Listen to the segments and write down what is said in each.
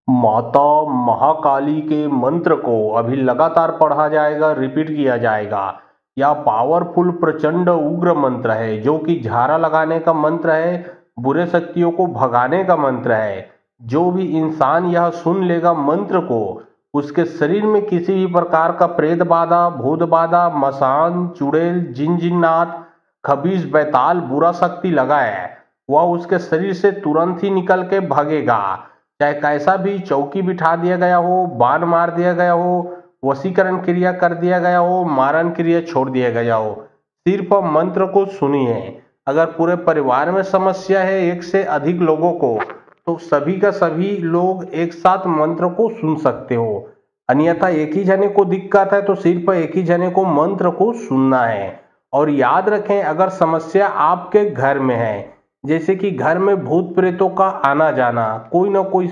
माता महाकाली के मंत्र को अभी लगातार पढ़ा जाएगा, रिपीट किया जाएगा। यह पावरफुल प्रचंड उग्र मंत्र है जो कि झाड़ा लगाने का मंत्र है, बुरे शक्तियों को भगाने का मंत्र है। जो भी इंसान यह सुन लेगा मंत्र को, उसके शरीर में किसी भी प्रकार का प्रेत बाधा, भूत बाधा, मसान, चुड़ैल, जिन जिन्नात, खबीस, बैताल, बुरा शक्ति लगा है, वह उसके शरीर से तुरंत ही निकल के भागेगा। चाहे कैसा भी चौकी बिठा दिया गया हो, बाण मार दिया गया हो, वशीकरण क्रिया कर दिया गया हो, मारण क्रिया छोड़ दिया गया हो, सिर्फ मंत्र को सुनिए। अगर पूरे परिवार में समस्या है, एक से अधिक लोगों को, तो सभी का सभी लोग एक साथ मंत्र को सुन सकते हो। अन्यथा एक ही जने को दिक्कत है तो सिर्फ एक ही जने को मंत्र को सुनना है। और याद रखें, अगर समस्या आपके घर में है, जैसे कि घर में भूत प्रेतों का आना जाना, कोई ना कोई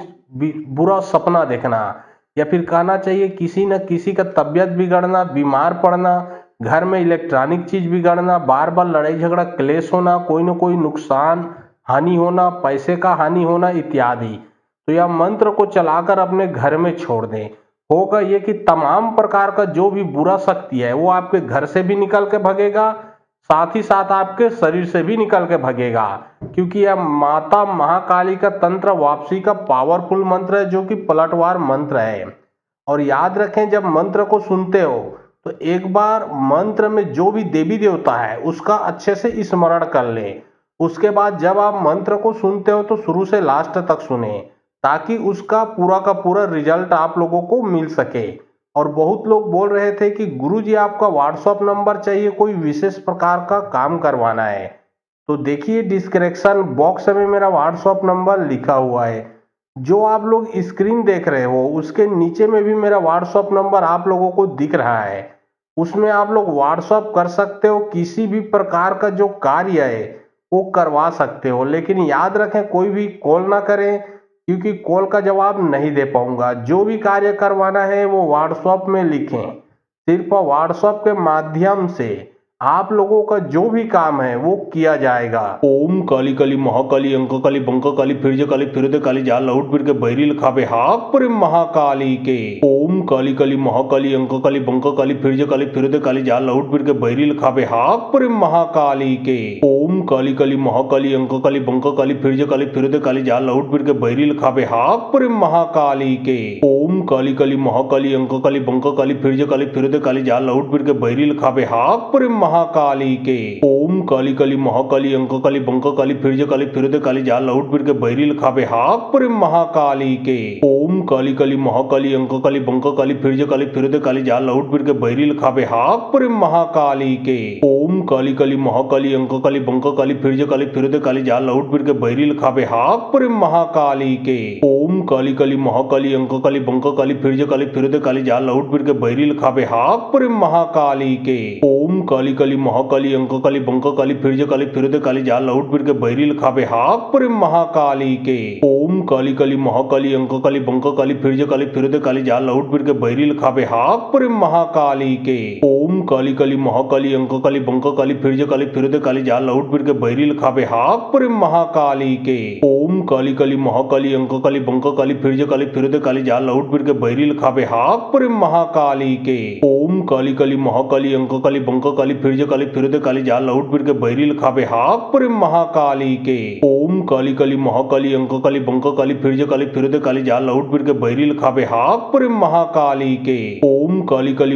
बुरा सपना देखना, या फिर कहना चाहिए किसी न किसी का तबीयत बिगड़ना, बीमार पड़ना, घर में इलेक्ट्रॉनिक चीज बिगड़ना, बार बार लड़ाई झगड़ा क्लेश होना, कोई न कोई नुकसान हानि होना, पैसे का हानि होना इत्यादि, तो यह मंत्र को चलाकर अपने घर में छोड़ दें। होगा ये कि तमाम प्रकार का जो भी बुरा शक्ति है वो आपके घर से भी निकल के भगेगा, साथ ही साथ आपके शरीर से भी निकल के भगेगा। क्योंकि यह माता महाकाली का तंत्र वापसी का पावरफुल मंत्र है जो कि पलटवार मंत्र है। और याद रखें, जब मंत्र को सुनते हो तो एक बार मंत्र में जो भी देवी देवता है उसका अच्छे से स्मरण कर लें। उसके बाद जब आप मंत्र को सुनते हो तो शुरू से लास्ट तक सुने, ताकि उसका पूरा का पूरा रिजल्ट आप लोगों को मिल सके। और बहुत लोग बोल रहे थे कि गुरुजी आपका व्हाट्सएप नंबर चाहिए, कोई विशेष प्रकार का काम करवाना है। तो देखिए, डिस्क्रिप्शन बॉक्स में मेरा व्हाट्सएप नंबर लिखा हुआ है। जो आप लोग स्क्रीन देख रहे हो उसके नीचे में भी मेरा व्हाट्सएप नंबर आप लोगों को दिख रहा है। उसमें आप लोग व्हाट्सएप कर सकते हो, किसी भी प्रकार का जो कार्य है वो करवा सकते हो। लेकिन याद रखें, कोई भी कॉल ना करें, क्योंकि कॉल का जवाब नहीं दे पाऊंगा। जो भी कार्य करवाना है वो व्हाट्सएप में लिखें। सिर्फ व्हाट्सएप के माध्यम से आप लोगों का जो भी काम है वो किया जाएगा। ओम काली काली महाकाली अंक काली बंक काली फिरज काली फिरद काली जाल लहुट फिर के बैरी लिखाबे हाक पर महाकाली के। ओम काली काली महाकाली अंक काली बंक काली फिरज काली फिरद काली जाल लहुट फिर के बैरी लिखाबे हाक पर महाकाली के। ओम काली काली महाकाली अंक काली बंक काली फिरज काली फिरद काली जाल लहुट फिर के बैरी लिखाबे हाक पर महाकाली के। ओम काली काली महाकाली अंक काली बंक काली फिरज काली फिरद काली जाल लहुट फिर के बैरी लिखाबे हाक पर महाकाली के। ओम काली काली महाकाली अंक काली बंक काली फिरज काली फिरद काली जाल लहुट फिर के बैरी लिखाबे हाक पर महाकाली के। ओम काली काली महाकाली अंक काली बंक काली फिरज काली फिरद काली जाल लहुट फिर के बैरी लिखाबे हाक पर महाकाली के। ओम काली काली महाकाली अंक काली बंक काली फिरज काली फिरद काली जाल लहुट फिर के बैरी लिखाबे हाक पर महाकाली के। ओम काली काली महाकाली अंक काली बंक काली फिरज काली फिरद काली जाल लहुट फिर के बैरी लिखाबे हाक पर महाकाली के। ओम काली काली महाकाली अंक काली बंक काली फिरज काली फिरद काली जाल लहुट फिर के बैरी लिखाबे हाक पर महाकाली के। ओम काली काली महाकाली अंक काली बंक काली फिरज काली फिरद काली जाल लहुट फिर के बैरी लिखाबे हाक पर महाकाली के। ओम काली काली महाकाली अंक काली बंक काली फिरज काली फिरद काली जाल लहुट फिर के बैरी लिखाबे हाक पर महाकाली के। ओम काली काली महाकाली अंक काली बंक काली फिरज काली फिरद काली जाल लहुट फिर के बैरी लिखाबे हाक पर महाकाली के। ओम काली काली महाकाली अंक काली बंक काली फिरज काली फिरद काली जाल लहुट फिर के बैरी लिखाबे हाक पर महाकाली के। ओम काली काली महाकाली अंक काली बंक काली फिरज काली फिरद काली जाल लहुट फिर के बैरी लिखाबे हाक पर महाकाली के। ओम काली काली महाकाली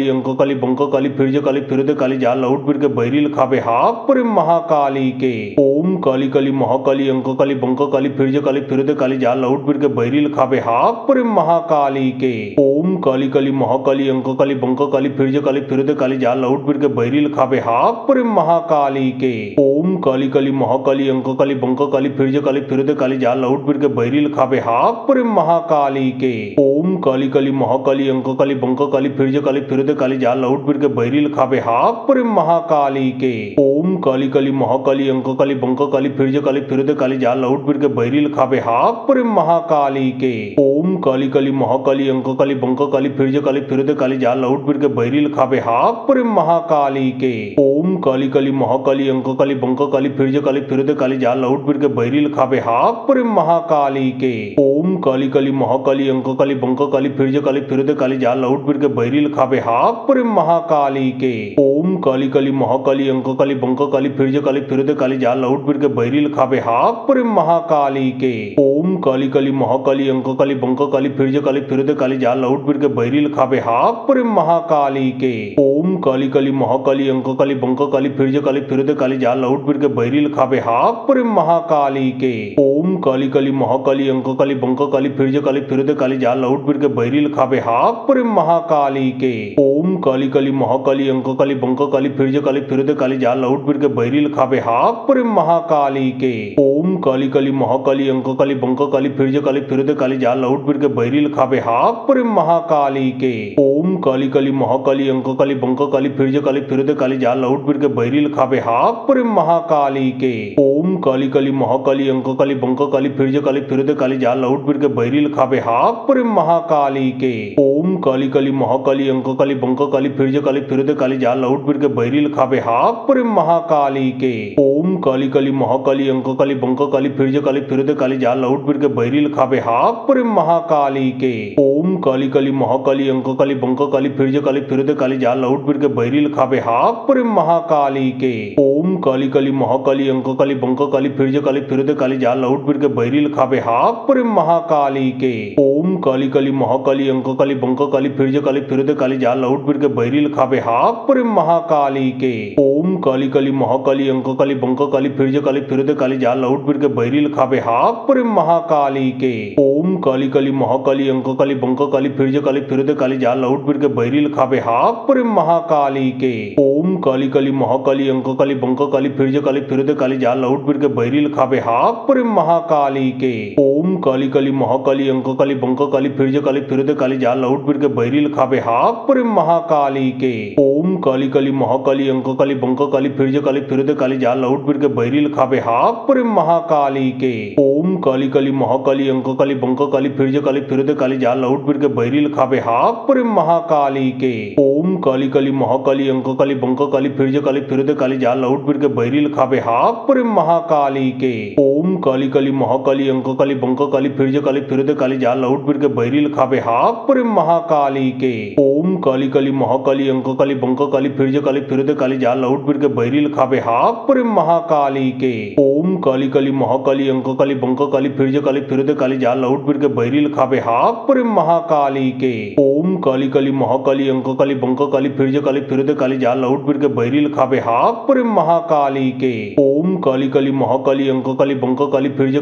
अंक काली बंक काली फिरज काली फिरद काली जाल लहुट फिर के बैरी लिखाबे हाक पर महाकाली के। ओम काली काली महाकाली अंक काली बंक काली फिरज काली फिरद काली जाल लहुट फिर के बैरी लिखाबे हाक पर महाकाली के। ओम काली काली महाकाली अंक काली बंक काली फिरज काली फिरद काली जाल लहुट फिर के बैरी लिखाबे हाक पर महाकाली के। ओम काली काली महाकाली अंक काली बंक काली फिरज काली फिरद काली जाल लहुट फिर के बैरी लिखाबे हाक पर महाकाली के। ओम काली काली महाकाली अंक काली बंक काली फिरज काली फिरद काली जाल लहुट फिर के बैरी लिखाबे हाक पर महाकाली के। ओम काली काली महाकाली अंक काली बंक काली फिरज काली फिरद काली जाल लहुट फिर के बैरी लिखाबे हाक पर महाकाली के। ओम काली काली महाकाली अंक काली बंक काली फिरज काली फिरद काली जाल लहुट फिर के बैरी लिखाबे हाक पर महाकाली के। ओम काली काली महाकाली अंक काली बंक काली फिरज काली फिरद काली जाल लहुट फिर के बैरी लिखाबे हाक पर महाकाली के। ओम ओम काली काली महाकाली अंक काली बंक काली फिरद काली जा लौट फिर के बैरिल खाबे हापुर महाकाली के। ओम काली काली महाकाली अंक काली बंक काली फिरद काली जा लौट फिर के बैरिल खाबे हापुर महाकाली के। ओम काली काली महाकाली अंक काली बंक काली फिरद काली जा लौट फिर के बैरिल खाबे हापुर महाकाली के। ओम काली काली महाकाली अंक काली बंक काली फिरद काली जा लौट फिर के बैरिल खाबे हापुर महाकाली के। ओम काली काली महाकाली अंक काली बंक काली फिरद काली जा लौट फिर के बैरिल खाबे हापुर महाकाली के। ओम काली काली महाकाली अंक काली बंक काली फिरद काली जा लौट फिर के बैरिल खाबे हापुर महाकाली के। ओम काली काली महाकाली अंक काली बंक काली फिरद काली जा लौट फिर के बैरिल खाबे हापुर महाकाली के। ओम काली काली महाकाली अंक काली बंक काली फिरद काली जा लौट फिर के बैरिल खाबे हापुर महाकाली के। ओम काली काली महाकाली अंक काली बंक काली फिरद काली जा लौट फिर के बैरिल खाबे हापुर महाकाली के। ओम काली काली महाकाली अंक काली बंक काली फिरद काली जा लौट फिर के बैरिल खाबे हापुर महाकाली के। ओम काली काली महाकाली अंक काली बंक काली फिरद काली जा लौट फिर के बैरिल खाबे हापुर महाकाली के। ओम काली काली महाकाली अंक काली बंक काली फिरद काली जा लौट फिर के बैरिल खाबे हापुर महाकाली के। ओम काली काली महाकाली अंक काली बंक काली फिरद काली जा लौट फिर के बैरिल खाबे हापुर महाकाली के। ओम काली काली महाकाली अंक काली बंक काली फिरद काली जा लौट फिर के बैरिल खाबे हापुर महाकाली के। ओम काली काली महाकाली अंक काली बंक काली फिरद काली जा लौट फिर के बैरिल खाबे हापुर महाकाली के। ओम काली काली महाकाली अंक काली बंक काली फिरद काली जा लौट फिर के बैरिल खाबे हापुर महाकाली के। ओम काली काली महाकाली अंक काली बंक काली फिरद काली जा लौट फिर के बैरिल खाबे हापुर महाकाली के। ओम काली काली महाकाली अंक काली बंक काली फिरद काली जा लौट फिर के बैरिल खाबे हापुर महाकाली के। ओम काली काली महाकाली अंक काली बंक काली फिरद काली जा लौट फिर के बैरिल खाबे हापुर महाकाली के। ओम काली काली महाकाली अंक काली बंक काली फिरद काली जा लौट फिर के बैरिल खाबे हापुर महाकाली के। ओम काली काली महाकाली अंक काली बंक काली फिरद काली जा लौट फिर के बैरिल खाबे हापुर महाकाली के। ओम काली काली महाकाली अंक काली बंक काली फिरद काली जा लौट फिर के बैरिल खाबे हापुर महाकाली के। ओम काली काली महाकाली अंक काली बंक काली फिरद काली जा लौट फिर के बैरिल खाबे हापुर महाकाली के। ओम काली काली महाकाली अंक काली बंक काली फिरद काली जा लौट फिर के बैरिल खाबे हापुर महाकाली के। ओम काली काली महाकाली अंक काली बंक काली फिरद काली जा लौट फिर के बैरिल खाबे हापुर महाकाली के। ओम काली काली महाकाली अंक काली बंक काली फिरद काली जा लौट फिर के बैरिल खाबे हापुर महाकाली के। ओम काली काली महाकाली अंक काली बंक काली फिरद काली जा लौट फिर के बैरिल खाबे हापुर महाकाली के। ओम काली काली महाकाली अंक काली बंक काली फिरद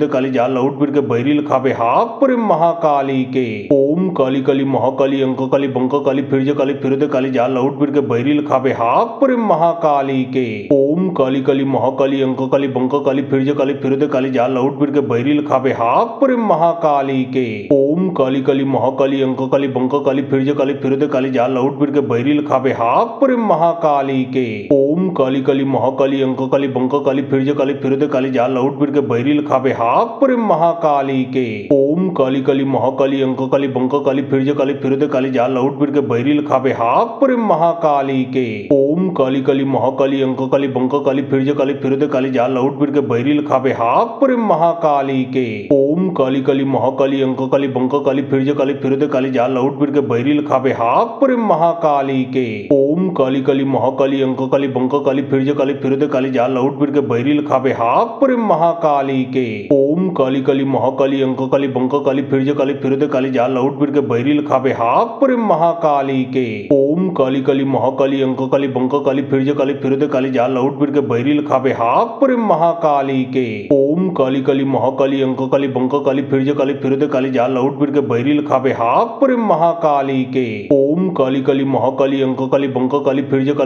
काली जा लौट फिर के बैरिल खाबे हापुर महाकाली के। ओम काली काली महाकाली अंक काली बंक काली फिरद काली जा लौट फिर के बैरिल खाबे हापुर महाकाली के। ओम काली काली महाकाली अंक काली बंक काली फिरद काली जा लौट फिर के बैरिल खाबे हापुर महाकाली के। ओम काली काली महाकाली अंक काली बंक काली फिरद काली जा लौट फिर के बैरिल खाबे हापुर महाकाली के। ओम काली काली महाकाली अंक काली बंक काली फिरद काली जा लौट फिर के बैरिल खाबे हापुर महाकाली के। ओम काली काली महाकाली अंक काली बंक काली फिरद काली जा लौट फिर के बैरिल खाबे हापुर महाकाली के। ओम काली काली महाकाली अंक काली बंक काली फिरद काली जा लौट फिर के बैरिल खाबे हापुर महाकाली के। ओम काली काली महाकाली अंक काली बंक काली फिरद काली जा लौट फिर के बैरिल खाबे हापुर महाकाली के। ओम काली काली महाकाली अंक काली बंक काली फिरद काली जा लौट फिर के बैरिल खाबे हापुर महाकाली के। ओम काली काली महाकाली अंक काली बंक काली फिरद काली जा लौट फिर के बैरिल खाबे हापुर महाकाली के। ओम काली काली महाकाली अंक काली बंक काली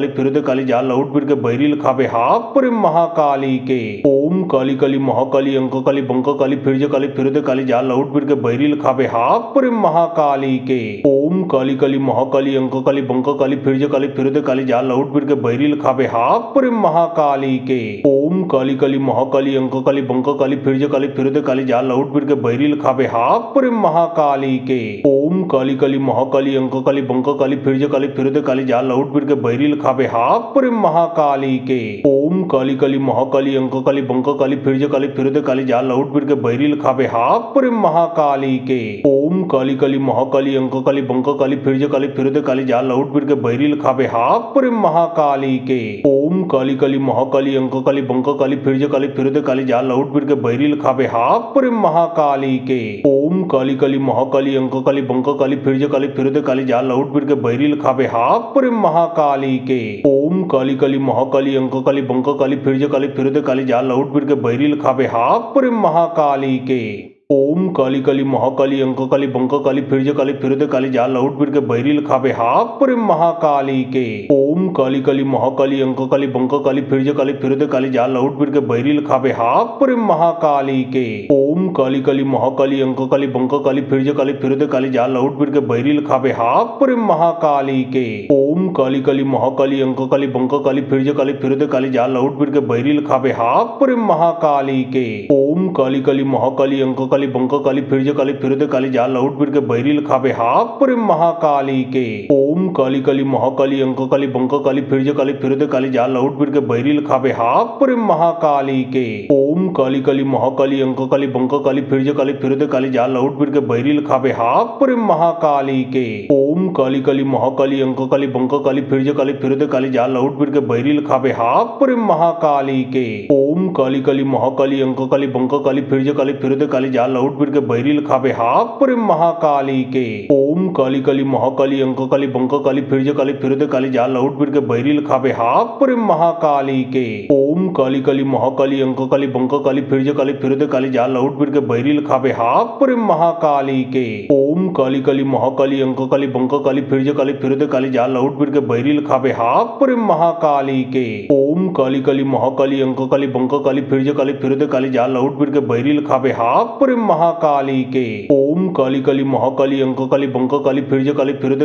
फिरद काली जा लौट फिर के बैरिल खाबे हापुर महाकाली के। ओम काली काली महाकाली अंक काली बंक काली फिरद काली जा लौट फिर के बैरिल खाबे हापुर महाकाली के। ओम काली काली महाकाली अंक काली बंक काली फिरद काली जा लौट फिर के बैरिल खाबे हापुर महाकाली के। ओम काली काली महाकाली अंक काली बंक काली फिरद काली जा लौट फिर के बैरिल खाबे हापुर महाकाली के। ओम काली काली महाकाली अंक काली बंक काली फिर काली फिर काली जा लहुट फिर के बैरिल खाबे हाक प्रेम महाकाली के। ओम काली काली महाकाली अंक काली बंक काली फिर काली जा लहुट फिर के बैरिल खाबे हाक प्रेम महाकाली के। ओम काली काली महाकाली अंक काली बंक काली फिर काली जा लहुट फिर के बैरिल खाबे हाक प्रेम महाकाली के। ओम काली काली महाकाली अंक काली बंक काली फिर काली जा लहुट फिर के बैरिल खाबे हाक प्रेम महाकाली के। ओम काली काली महाकाली अंक काली बंक काली फिर काली जा लहुट फिर के बैरिल खाबे हाक प्रेम महाकाली के। ओम काली काली महाकाली अंक काली बंक काली फिर काली जा लहुट फिर के बैरिल खाबे हाक प्रेम महाकाली के। ओम काली काली महाकाली अंक काली बंक काली फिर काली जा लहुट फिर के बैरिल खाबे हाक प्रेम महाकाली के। ओम काली काली महाकाली अंक काली बंक काली फिर काली जा लहुट फिर के बैरिल खाबे हाक प्रेम महाकाली के। ओम काली काली महाकाली अंक काली बंक काली फिर काली जा लहुट फिर के बैरिल खाबे हाक प्रेम महाकाली के। ओम काली काली महाकाली अंक काली बंक काली फिर काली जा लहुट फिर के बैरिल खाबे हाक प्रेम महाकाली के। ओम काली काली महाकाली अंक काली बंक काली फिर काली जा लहुट फिर के बैरिल खाबे हाक प्रेम महाकाली के। ओम काली काली महाकाली अंक काली बंक काली फिर काली जा लहुट फिर के बैरिल खाबे हाक प्रेम महाकाली के। ओम काली काली महाकाली अंक काली बंक काली फिर काली जा लहुट फिर के बैरिल खाबे हाक प्रेम महाकाली के। ओम काली काली महाकाली अंक काली बंक काली फिर काली जा लहुट फिर के बैरिल खाबे हाक प्रेम महाकाली के। ओम काली काली महाकाली अंक काली बंक काली फिर काली जा लहुट फिर के बैरिल खाबे हाक प्रेम महाकाली के। ओम काली काली महाकाली अंक काली बंक काली फिर काली जा लहुट फिर के बैरिल खाबे हाक प्रेम महाकाली के। ओम काली काली महाकाली अंक काली बंक काली फिर काली जा लहुट फिर के बैरिल खाबे हाक प्रेम महाकाली के। ओम काली काली महाकाली अंक काली बंक काली फिर काली जा लहुट फिर के बैरिल खाबे हाक प्रेम महाकाली के। ओम काली काली महाकाली अंक काली बंक काली फिर काली जा लहुट फिर के बैरिल खाबे हाक प्रेम महाकाली के। ओम काली काली महाकाली अंक काली बंक काली फिर काली जा लहुट फिर के बैरिल खाबे हाक प्रेम महाकाली के। ओम काली काली महाकाली अंक काली बंक काली फिर काली जा लहुट फिर के बैरिल खाबे हाक प्रेम महाकाली के। ओम काली काली महाकाली अंक काली बंक काली फिर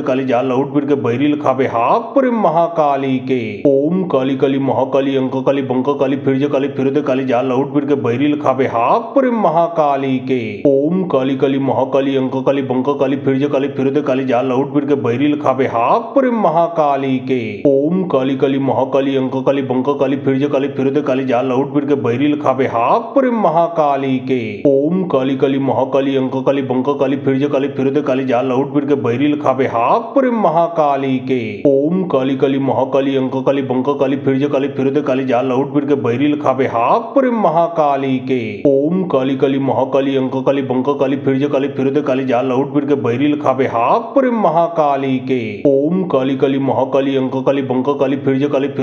काली जा लहुट फिर के बैरिल खाबे हाक प्रेम महाकाली के। ओम काली काली महाकाली अंक काली बंक काली फिर काली जा लहुट फिर के बैरिल खाबे हाक प्रेम महाकाली के। ओम काली काली महाकाली अंक काली बंक काली फिर काली जा लहुट फिर के बैरिल खाबे हाक प्रेम महाकाली के। ओम काली काली महाकाली अंक काली बंक काली फिर काली जा लहुट फिर के बैरिल खाबे हाक प्रेम महाकाली के। ओम काली काली महाकाली अंक काली बंक काली फिर काली जा लहुट फिर के बैरिल खाबे हाक प्रेम महाकाली के। ओम काली काली महाकाली अंक काली बंक काली फिर काली जा लहुट फिर के बैरिल खाबे हाक प्रेम महाकाली के। ओम काली काली महाकाली अंक काली बंक काली फिर काली जा लहुट फिर के बैरिल खाबे हाक प्रेम महाकाली के। ओम काली काली महाकाली अंक काली बंक काली फिर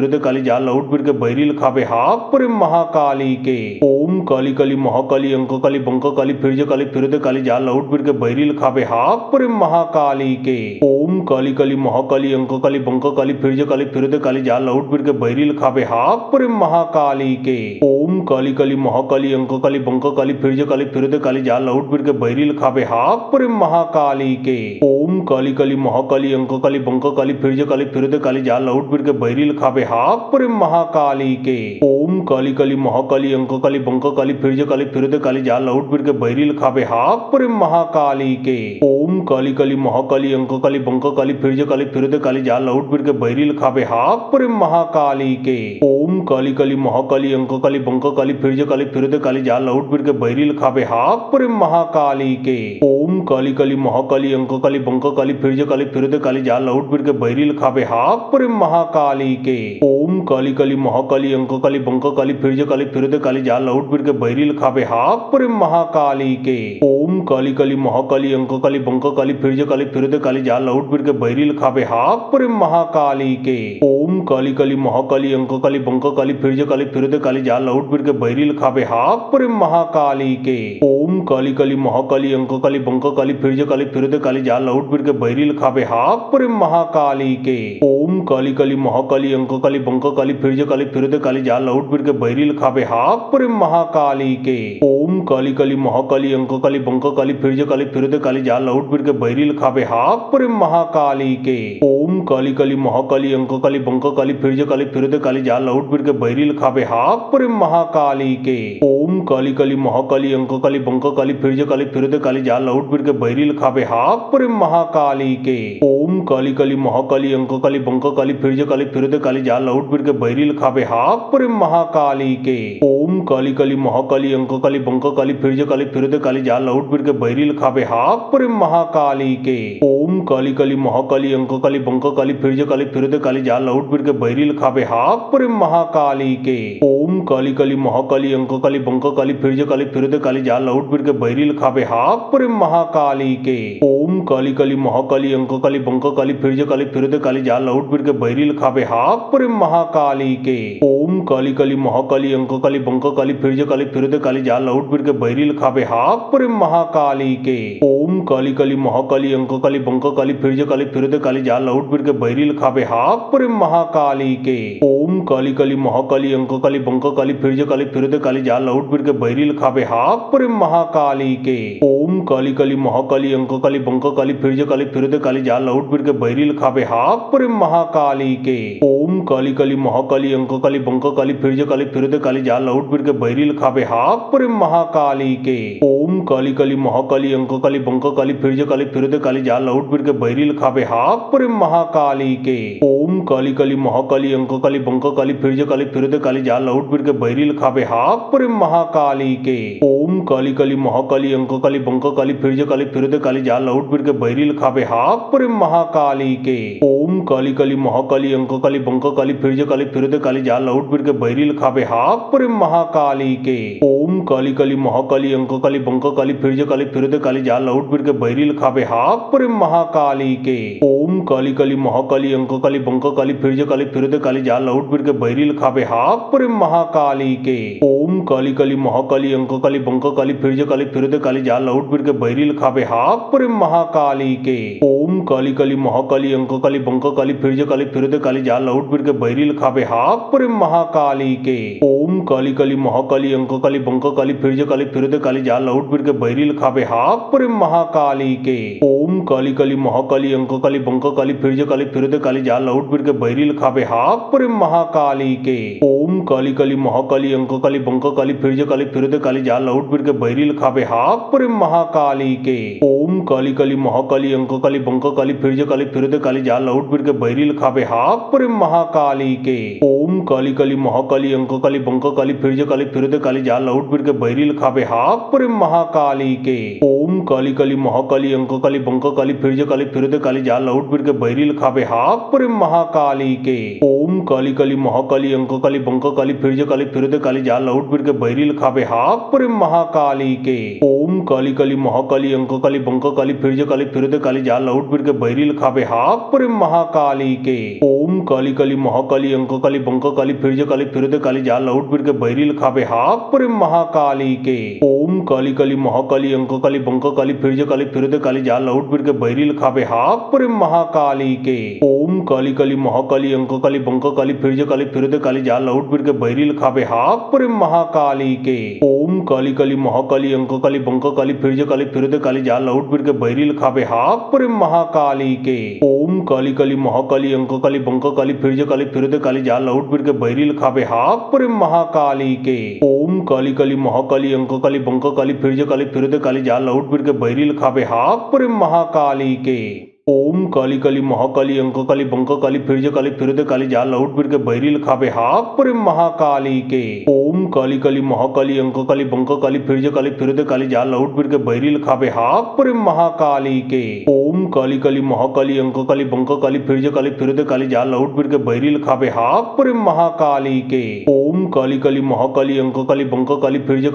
काली जा लहुट फिर के बैरिल खाबे हाक प्रेम महाकाली के। ओम काली काली महाकाली अंक काली बंक काली फिर काली जा लहुट फिर के बैरिल खाबे हाक प्रेम महाकाली के। ओम काली काली महाकाली अंक काली बंक काली फिर काली जा लहुट फिर के बैरिल खाबे हाक प्रेम महाकाली के। ओम काली काली महाकाली अंक काली बंक काली फिर काली जा लहुट फिर के बैरिल खाबे हाक प्रेम महाकाली के। ओम काली काली महाकाली अंक काली बंक काली फिर काली जा लहुट फिर के बैरिल खाबे हाक प्रेम महाकाली के। ओम काली काली महाकाली अंक काली बंक काली फिर काली जा लहुट फिर के बैरिल खाबे हाक प्रेम महाकाली के। ओम काली काली महाकाली अंक काली बंक काली फिर काली जा लहुट फिर के बैरिल खाबे हाक प्रेम महाकाली के। ओम काली काली महाकाली अंक काली बंक काली फिर काली जा लहुट फिर के बैरिल खाबे हाक प्रेम महाकाली के। ओम काली काली महाकाली अंक काली बंक काली फिर काली जा लहुट फिर के बैरिल खाबे हाक प्रेम महाकाली के। ओम काली काली महाकाली अंक काली बंक काली फिर काली जा लहुट फिर के बैरिल खाबे हाक प्रेम महाकाली के। ओम काली काली महाकाली अंक काली बंक काली फिर काली जा लहुट फिर के बैरिल खाबे हाक प्रेम महाकाली के। ओम काली काली महाकाली अंक काली बंक काली फिर काली जा लहुट फिर के बैरिल खाबे हाक प्रेम महाकाली के। ओम काली काली महाकाली अंक काली बंक काली फिर काली जा लौट फिर के बैरी लिखावे हाक पर महाकाली के। ओम काली काली महाकाली अंक काली बंक काली फिर काली जा लौट फिर के बैरी लिखावे हाक पर महाकाली के। ओम काली काली महाकाली अंक काली बंक काली फिर काली जा लौट फिर के बैरी लिखावे हाक पर महाकाली के। ओम काली काली महाकाली अंक काली बंक काली फिर काली जा लौट फिर के बैरी लिखावे हाक पर महाकाली के। ओम काली काली महाकाली अंक काली बंक काली फिर काली जा लौट फिर के बैरी लिखावे हाक पर महाकाली के। ओम काली काली महाकाली अंक काली बंक काली फिर काली जा लौट फिर के बैरी लिखावे हाक पर महाकाली के। ओम काली काली महाकाली अंक काली बंक काली फिर काली जा लौट फिर के बैरी लिखावे हाक पर महाकाली के। ओम काली काली महाकाली अंक काली बंक काली फिर काली जा लौट फिर के बैरी लिखावे हाक पर महाकाली के। ओम काली काली महाकाली अंक काली बंक काली फिर काली जा लौट फिर के बैरी लिखावे हाक पर महाकाली के। ओम काली काली महाकाली अंक काली बंक काली फिर काली जा लौट फिर के बैरी लिखावे हाक पर महाकाली के। ओम काली काली महाकाली अंक काली बंक काली फिर काली जा लौट फिर के बैरी लिखावे हाक पर महाकाली के। ओम काली काली महाकाली अंक काली बंक काली फिर काली जा लौट फिर के बैरी लिखावे हाक पर महाकाली के। ओम काली काली महाकाली अंक काली बंक काली फिर काली जा लौट फिर के बैरी लिखावे हाक पर महाकाली के। ओम काली काली महाकाली अंक काली बंक काली फिर काली जा लौट फिर के बैरी लिखावे हाक पर महाकाली के। ओम काली काली महाकाली अंक काली बंक काली फिर काली जा लौट फिर के बैरी लिखावे हाक पर महाकाली के। ओम काली काली महाकाली अंक काली बंक काली फिर काली जा लौट फिर के बैरी लिखावे हाक पर महाकाली के। ओम काली काली महाकाली अंक काली बंक काली फिर काली जा लौट फिर के बैरी लिखावे हाक पर महाकाली के। ओम काली काली महाकाली अंक काली बंक काली फिर काली जा लौट फिर के बैरी लिखावे हाक पर महाकाली के। ओम काली काली महाकाली अंक काली बंक काली फिर काली जा लौट फिर के बैरी लिखावे हाक पर महाकाली के। ओम काली काली महाकाली अंक काली बंक काली फिर काली जा लौट फिर के बैरी लिखावे हाक पर महाकाली के। ओम काली काली महाकाली अंक काली बंक काली फिर काली जा लौट फिर के बैरी लिखावे हाक पर महाकाली के। ओम काली काली महाकाली अंक काली बंक काली फिर काली जा लौट फिर के बैरी लिखावे हाक पर महाकाली के। ओम काली काली महाकाली अंक काली बंक काली फिर काली जा लौट फिर के बैरी लिखावे हाक पर महाकाली के। ओम काली काली महाकाली अंक काली बंक काली फिर काली जा लौट फिर के बैरी लिखावे हाक पर महाकाली के। ओम काली काली महाकाली अंक काली बंक काली फिर काली जा लौट फिर के बैरी लिखावे हाक पर महाकाली के। ओम काली काली महाकाली अंक काली बंक काली फिर काली जा लौट फिर के बैरी लिखावे हाक पर महाकाली के। ओम काली काली महाकाली अंक काली बंक काली फिर काली जा लौट फिर के बैरी लिखावे हाक पर महाकाली के। ओम काली काली महाकाली अंक काली बंक काली फिर काली जा लौट फिर के बैरी लिखावे हाक पर महाकाली के। ओम काली काली महाकाली अंक काली बंक काली फिर काली जा लौट फिर के बैरी लिखावे हाक पर महाकाली के। ओम काली काली महाकाली अंक काली बंक काली फिर काली जा लौट फिर के बैरी लिखावे हाक पर महाकाली के। ओम काली काली महाकाली अंक काली बंक काली फिर काली जा लौट फिर के बैरी लिखावे हाक पर महाकाली के। ओम काली काली महाकाली अंक काली बंक काली फिर काली जा लौट फिर के बैरी लिखावे हाक पर महाकाली के। ओम काली काली महाकाली अंक काली बंक काली फिर काली जा लौट फिर के बैरी लिखावे हाक पर महाकाली के। ओम काली काली महाकाली अंक काली बंक काली फिर काली जा लौट फिर के बैरी लिखावे हाक पर महाकाली के। ओम काली काली महाकाली अंक काली बंक काली फिर काली जा लौट फिर के बैरी लिखावे हाक पर महाकाली के। ओम काली काली महाकाली अंक काली बंक काली फिर काली जा लौट फिर के बैरी लिखावे हाक पर महाकाली के। ओम काली काली महाकाली अंक काली बंक काली फिर काली जा लौट फिर के बैरी लिखावे हाक पर महाकाली के। ओम काली काली महाकाली अंक काली बंक काली फिर काली जा लौट फिर के बैरी लिखावे हाक पर महाकाली के। ओम काली काली महाकाली अंक काली बंक काली फिर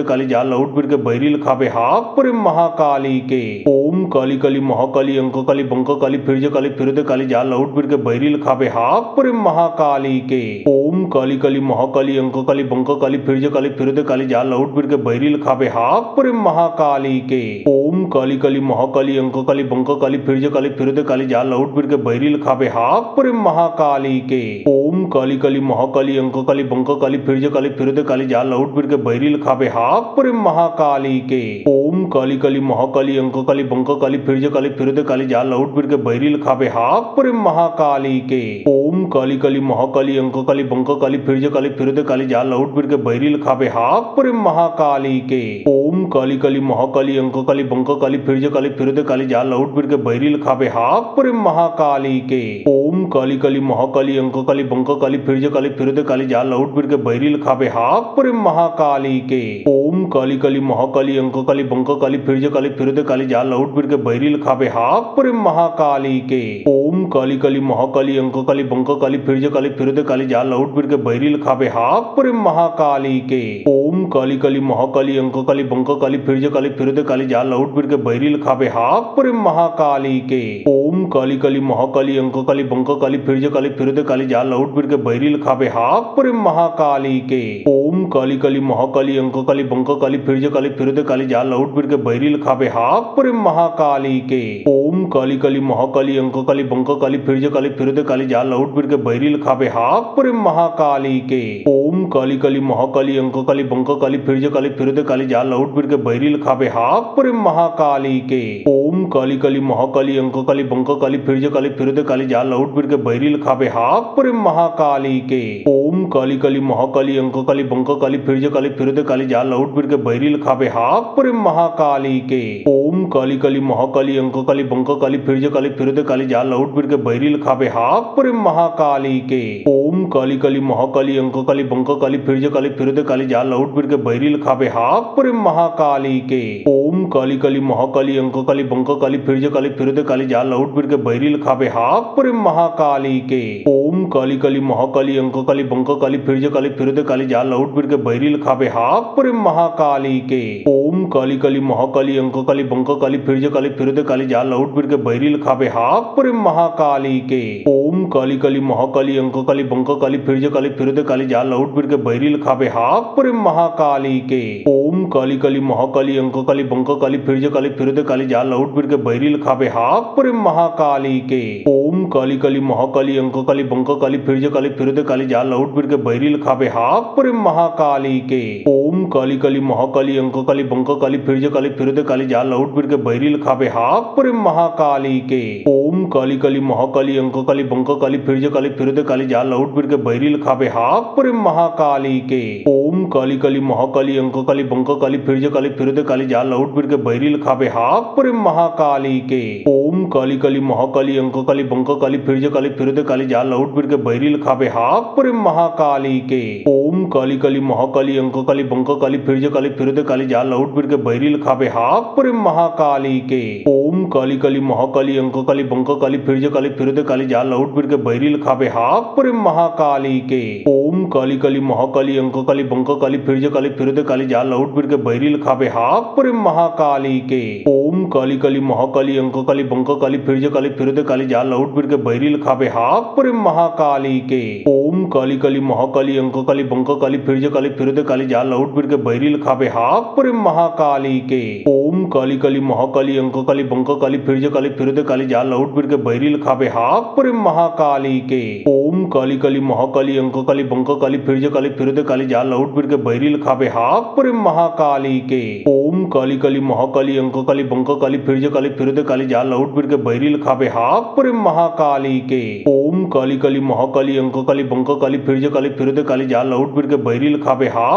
काली जा लौट फिर के बैरी लिखावे हाक पर महाकाली के। ओम काली काली महाकाली अंक काली बंक काली फिर दे काली जा लौट फिर के बैरी लिखावे हाक पुरी महाकाली के। ओम काली काली महाकाली अंक काली बंक काली फिर दे काली जा लौट फिर के बैरी लिखावे हाक पुरी महाकाली के। ओम काली काली महाकाली अंक काली बंक काली फिर दे काली जा लौट फिर के बैरी लिखावे हाक पुरी महाकाली के। ओम काली काली महाकाली अंक काली बंक काली फिर दे काली जा लौट फिर के बैरी लिखावे हाक पुरी महाकाली के। ओम काली काली महाकाली अंक काली बंक काली फिर दे काली जा लौट फिर के बैरी लिखावे हाक पुरी महाकाली के। ओम काली काली महाकाली अंक काली बंक काली फिर दे काली जा लौट फिर के बैरी लिखावे हाक पुरी महाकाली के। ओम काली काली महाकाली अंक काली बंक काली फिर दे काली जा लौट फिर के बैरी लिखावे हाक पुरी महाकाली के। ओम काली काली महाकाली अंक काली बंक काली फिर दे काली जा लौट फिर के बैरी लिखावे हाक पुरी महाकाली के। ओम काली काली महाकाली अंक काली बंक काली फिर दे काली जा लौट फिर के बैरी लिखावे हाक पुरी महाकाली के। ओम काली काली महाकाली अंक काली बंक काली फिर दे काली जा लौट फिर के बैरी लिखावे हाक पुरी महाकाली के। ओम काली काली महाकाली अंक काली बंक काली फिर दे काली जा लौट फिर के बैरी लिखावे हाक पुरी महाकाली के। ओम काली काली महाकाली अंक काली बंक काली फिर दे काली जा लौट फिर के बैरी लिखावे हाक पुरी महाकाली के। ओम काली काली महाकाली अंक काली बंक काली फिर दे काली जा लौट फिर के बैरी लिखावे हाक पुरी महाकाली के। ओम काली काली महाकाली अंक काली बंक काली फिर दे काली जा लौट फिर के बैरी लिखावे हाक पुरी महाकाली के। ओम काली काली महाकाली अंक काली बंक काली फिर दे काली जा लौट फिर के बैरी लिखावे हाक पुरी महाकाली के। ओम काली काली महाकाली अंक काली बंक काली फिर दे काली जा लौट फिर के बैरी लिखावे हाक पुरी महाकाली के। ओम काली काली महाकाली अंक काली बंक काली फिर दे काली जा लौट फिर के बैरी लिखावे हाक पुरी महाकाली के। ओम काली काली महाकाली अंक काली बंक काली फिर दे काली जा लौट फिर के बैरी लिखावे हाक पुरी महाकाली के। ओम काली काली महाकाली अंक काली बंक काली फिर दे काली जा लौट फिर के बैरी लिखावे हाक पुरी महाकाली के। ओम काली काली महाकाली अंक काली बंक काली फिर दे काली जा लौट फिर के बैरी लिखावे हाक पुरी महाकाली के। ओम काली काली महाकाली अंक काली बंक काली फिर दे काली जा लौट फिर के बैरी लिखावे हाक पुरी महाकाली के। ओम काली काली महाकाली अंक काली बंक काली फिर दे काली जा लौट फिर के बैरी लिखावे हाक पुरी महाकाली के। ओम काली काली महाकाली अंक काली बंक काली फिर दे काली जा लौट फिर के बैरी लिखावे हाक पुरी महाकाली के। ओम काली काली महाकाली अंक काली बंक काली फिर दे काली जा लौट फिर के बैरी लिखावे हाक पुरी महाकाली के। ओम काली काली महाकाली अंक काली बंक काली फिर दे काली जा लौट फिर के बैरी लिखावे हाक पुरी महाकाली के। ओम काली काली महाकाली अंक काली बंक काली फिर दे काली जा लौट फिर के बैरी लिखावे हाक पुरी महाकाली के। ओम काली काली महाकाली अंक काली बंक काली फिर दे काली जा लौट फिर के बैरी लिखावे हाक पुरी महाकाली के। ओम काली काली महाकाली अंक काली बंक काली फिर दे काली जा लौट फिर के बैरी लिखावे हाक पुरी महाकाली के। ओम काली काली महाकाली अंक काली बंक काली फिर दे काली जा लौट फिर के बैरी लिखावे हाक पुरी महाकाली के। ओम काली काली महाकाली अंक काली बंक काली फिर दे काली जा लौट फिर के बैरी लिखावे हाक पुरी महाकाली के। ओम काली काली महाकाली अंक काली बंक काली फिर दे काली जा लौट फिर के बैरी लिखावे हाक पुरी महाकाली के। ओम काली काली महाकाली अंक काली बंक काली फिर दे काली जा लौट फिर के बैरी लिखावे हाक पुरी महाकाली के। ओम काली काली महाकाली अंक काली बंक काली फिर दे काली जा लौट फिर के बैरी लिखावे हाक पुरी महाकाली के। ओम काली काली महाकाली अंक काली बंक काली फिर दे काली जा लौट फिर के बैरी लिखावे हाक पुरी महाकाली के। ओम काली काली महाकाली अंक काली बंक काली फिर दे काली जा लौट फिर के बैरी लिखावे हाक पुरी महाकाली के। ओम काली काली महाकाली अंक काली बंक काली फिर दे काली जा लौट फिर के बैरी लिखावे हाक पुरी महाकाली के। ओम काली काली महाकाली अंक काली बंक काली फिर दे काली जा लौट फिर के बैरी लिखावे हाक पुरी महाकाली के। ओम काली काली महाकाली अंक काली बंक काली फिर दे काली जा लौट फिर के बैरी लिखावे हाक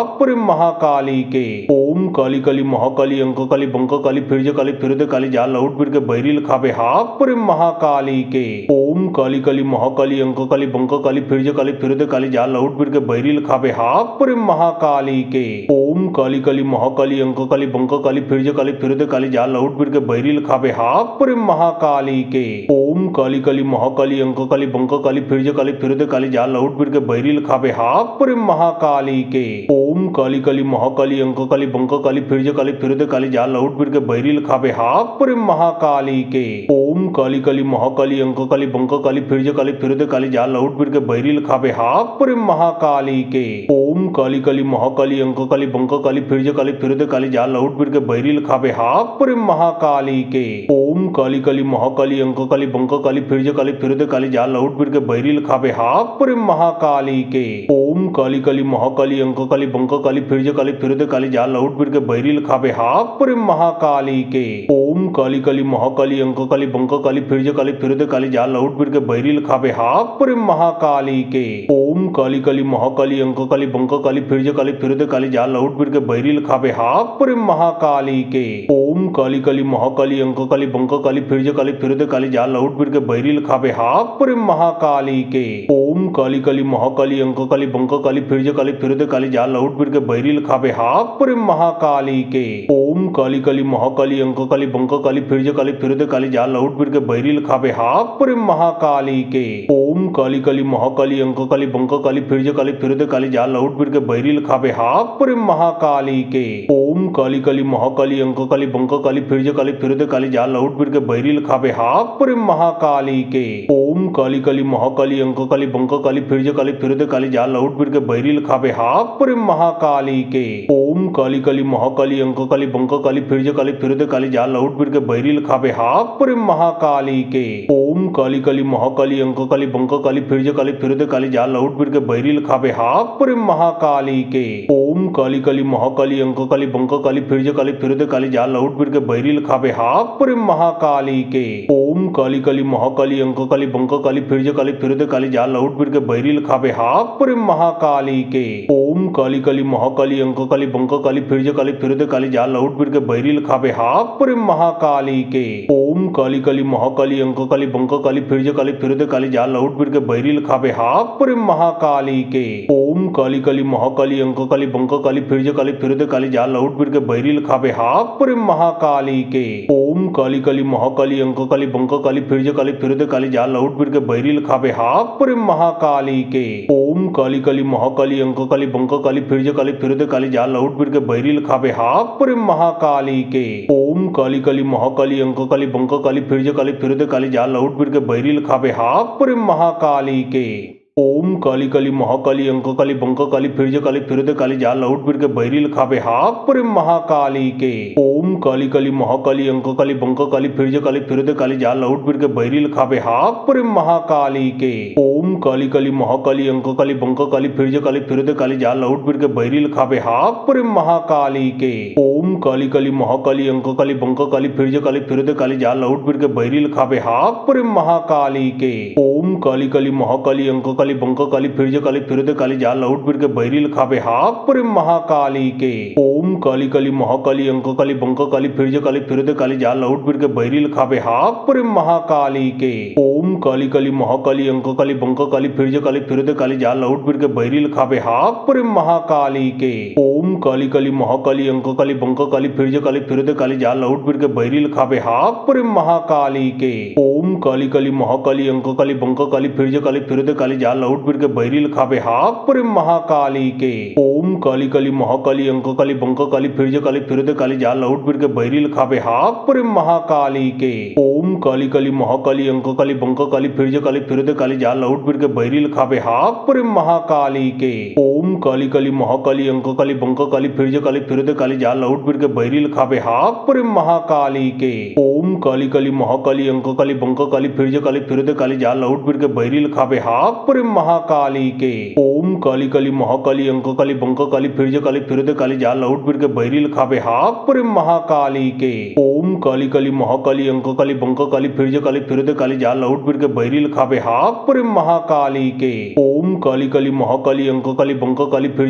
पुरी महाकाली के। ओम काली काली महाकाली अंक काली बंक काली फिर दे काली जा लौट फिर के बैरी लिखावे हाक पुरी महाकाली के। ओम काली काली महाकाली अंक काली बंक काली फिर दे काली जा लौट फिर के बैरी लिखावे हाक पुरी महाकाली के। ओम काली काली महाकाली अंक काली बंक काली फिर दे काली जा लौट फिर के बैरी लिखावे हाक पुरी महाकाली के। ओम काली काली महाकाली अंक काली बंक काली फिर दे काली जा लौट फिर के बैरी लिखावे हाक पुरी महाकाली के। ओम काली काली महाकाली अंक काली बंक काली फिर दे काली जा लौट फिर के बैरी लिखावे हाक पुरी महाकाली के। ओम काली काली महाकाली अंक काली बंक काली फिर काली फिर काली जा लौट फिर के बैरी लिखाबे हाक पुरे महाकाली के। ओम काली काली महाकाली अंक काली बंक काली फिर काली जा लौट फिर के बैरी लिखाबे हाक पुरे महाकाली के। ओम काली काली महाकाली अंक काली बंक काली फिर काली जा लौट फिर के बैरी लिखाबे हाक पुरे महाकाली के। ओम काली काली महाकाली अंक काली बंक काली फिर काली जा लौट फिर के बैरी लिखाबे हाक पुरे महाकाली के। ओम काली काली महाकाली अंक काली बंक काली फिर काली जा लौट फिर के बैरी लिखाबे हाक पुरे महाकाली के। ओम काली काली महाकाली अंक काली बंक काली फिर काली जा लौट फिर के बैरी लिखाबे हाक पुरे महाकाली के। ओम काली काली महाकाली अंक काली बंक काली फिर काली जा लौट फिर के बैरी लिखाबे हाक पुरे महाकाली के। ओम काली काली महाकाली अंक काली बंक काली फिर काली जा लौट फिर के बैरी लिखाबे हाक पुरे महाकाली के। ओम काली काली महाकाली अंक काली बंक काली फिर काली जा लौट फिर के बैरी लिखाबे हाक पुरे महाकाली के। ओम काली काली महाकाली अंक काली बंक काली फिर काली जा लौट फिर के बैरी लिखाबे हाक पुरे महाकाली के। ओम काली काली महाकाली अंक काली बंक काली फिर काली जा लौट फिर के बैरी लिखाबे हाक पुरे महाकाली के। ओम काली काली महाकाली अंक काली बंक काली फिर काली जा लौट फिर के बैरी लिखाबे हाक पुरे महाकाली के। ओम काली काली महाकाली अंक काली बंक काली फिर काली जा लौट फिर के बैरी लिखाबे हाक पुरे महाकाली के। ओम काली काली महाकाली अंक काली बंक काली फिर काली जा लौट फिर के बैरी लिखाबे हाक पुरे महाकाली के। ओम काली काली महाकाली अंक काली बंक काली फिर काली जा लौट फिर के बैरी लिखाबे हाक पुरे महाकाली के। ओम काली काली महाकाली अंक काली बंक काली फिर काली जा लौट फिर के बैरी लिखाबे हाक पुरे महाकाली के। ओम काली काली महाकाली अंक काली बंक काली फिर काली जा लौट फिर के बैरी लिखाबे हाक पुरे महाकाली के। ओम काली काली महाकाली अंक काली बंक काली फिर काली जा लौट फिर के बैरी लिखाबे हाक पुरे महाकाली के। ओम काली काली महाकाली अंक काली बंक काली फिर काली जा लौट फिर के बैरी लिखाबे हाक पुरे महाकाली के। ओम काली काली महाकाली अंक काली बंक काली फिर काली जा लौट फिर के बैरी लिखाबे हाक पुरे महाकाली के। ओम काली काली महाकाली अंक काली बंक काली फिर काली जा लौट फिर के बैरी लिखाबे हाक पुरे महाकाली के। ओम काली काली महाकाली अंक काली बंक काली फिर काली जा लौट फिर के बैरी लिखाबे हाक पुरे महाकाली के। ओम काली काली महाकाली अंक काली बंक काली फिर काली जा लौट फिर के बैरी लिखाबे हाक पुरे महाकाली के। ओम काली काली महाकाली अंक काली बंक काली फिर काली जा लौट फिर के बैरी लिखाबे हाक पुरे महाकाली के। ओम काली काली महाकाली अंक काली बंक काली फिर काली जा लौट फिर के बैरी लिखाबे हाक पुरे महाकाली के। ओम काली काली महाकाली अंक काली बंक काली फिर काली जा लौट फिर के बैरी लिखाबे हाक पुरे महाकाली के। ओम काली काली महाकाली अंक काली बंक काली फिर काली जा लौट फिर के बैरी लिखाबे हाक पुरे महाकाली के। ओम काली काली महाकाली अंक काली बंक काली फिर काली जा लौट फिर के बैरी लिखाबे हाक पुरे महाकाली के। ओम काली काली महाकाली अंक काली बंक काली फिर काली जा लौट फिर के बैरी लिखाबे हाक पुरे महाकाली के। ओम काली काली महाकाली अंक काली बंक काली फिर काली जा लौट फिर के बैरी लिखाबे हाक पुरे महाकाली के। ओम काली काली महाकाली अंक काली बंक काली फिर काली जा लौट फिर के बैरी लिखाबे हाक पुरे महाकाली के। ओम काली काली महाकाली अंक काली बंक काली फिर काली जा लौट फिर के बैरी लिखाबे हाक पुरे महाकाली के। ओम काली काली महाकाली अंक काली बंक काली फिर काली जा लौट फिर के बैरी लिखाबे हाक पुरे महाकाली के। ओम काली काली महाकाली अंक काली बंक काली फिर काली जा लौट फिर के बैरी लिखाबे हाक पुरे महाकाली के। ओम काली काली महाकाली अंक काली बंक काली फिर काली जा लौट फिर के बैरी लिखाबे हाक पुरे महाकाली के। ओम काली काली महाकाली अंक काली बंक काली फिर काली जा लौट फिर के बैरी लिखाबे हाक पुरे महाकाली के। ओम काली काली महाकाली अंक काली बंक काली फिर काली जा लौट फिर के बैरी लिखाबे हाक पुरे महाकाली के। ओम काली काली महाकाली अंक काली बंक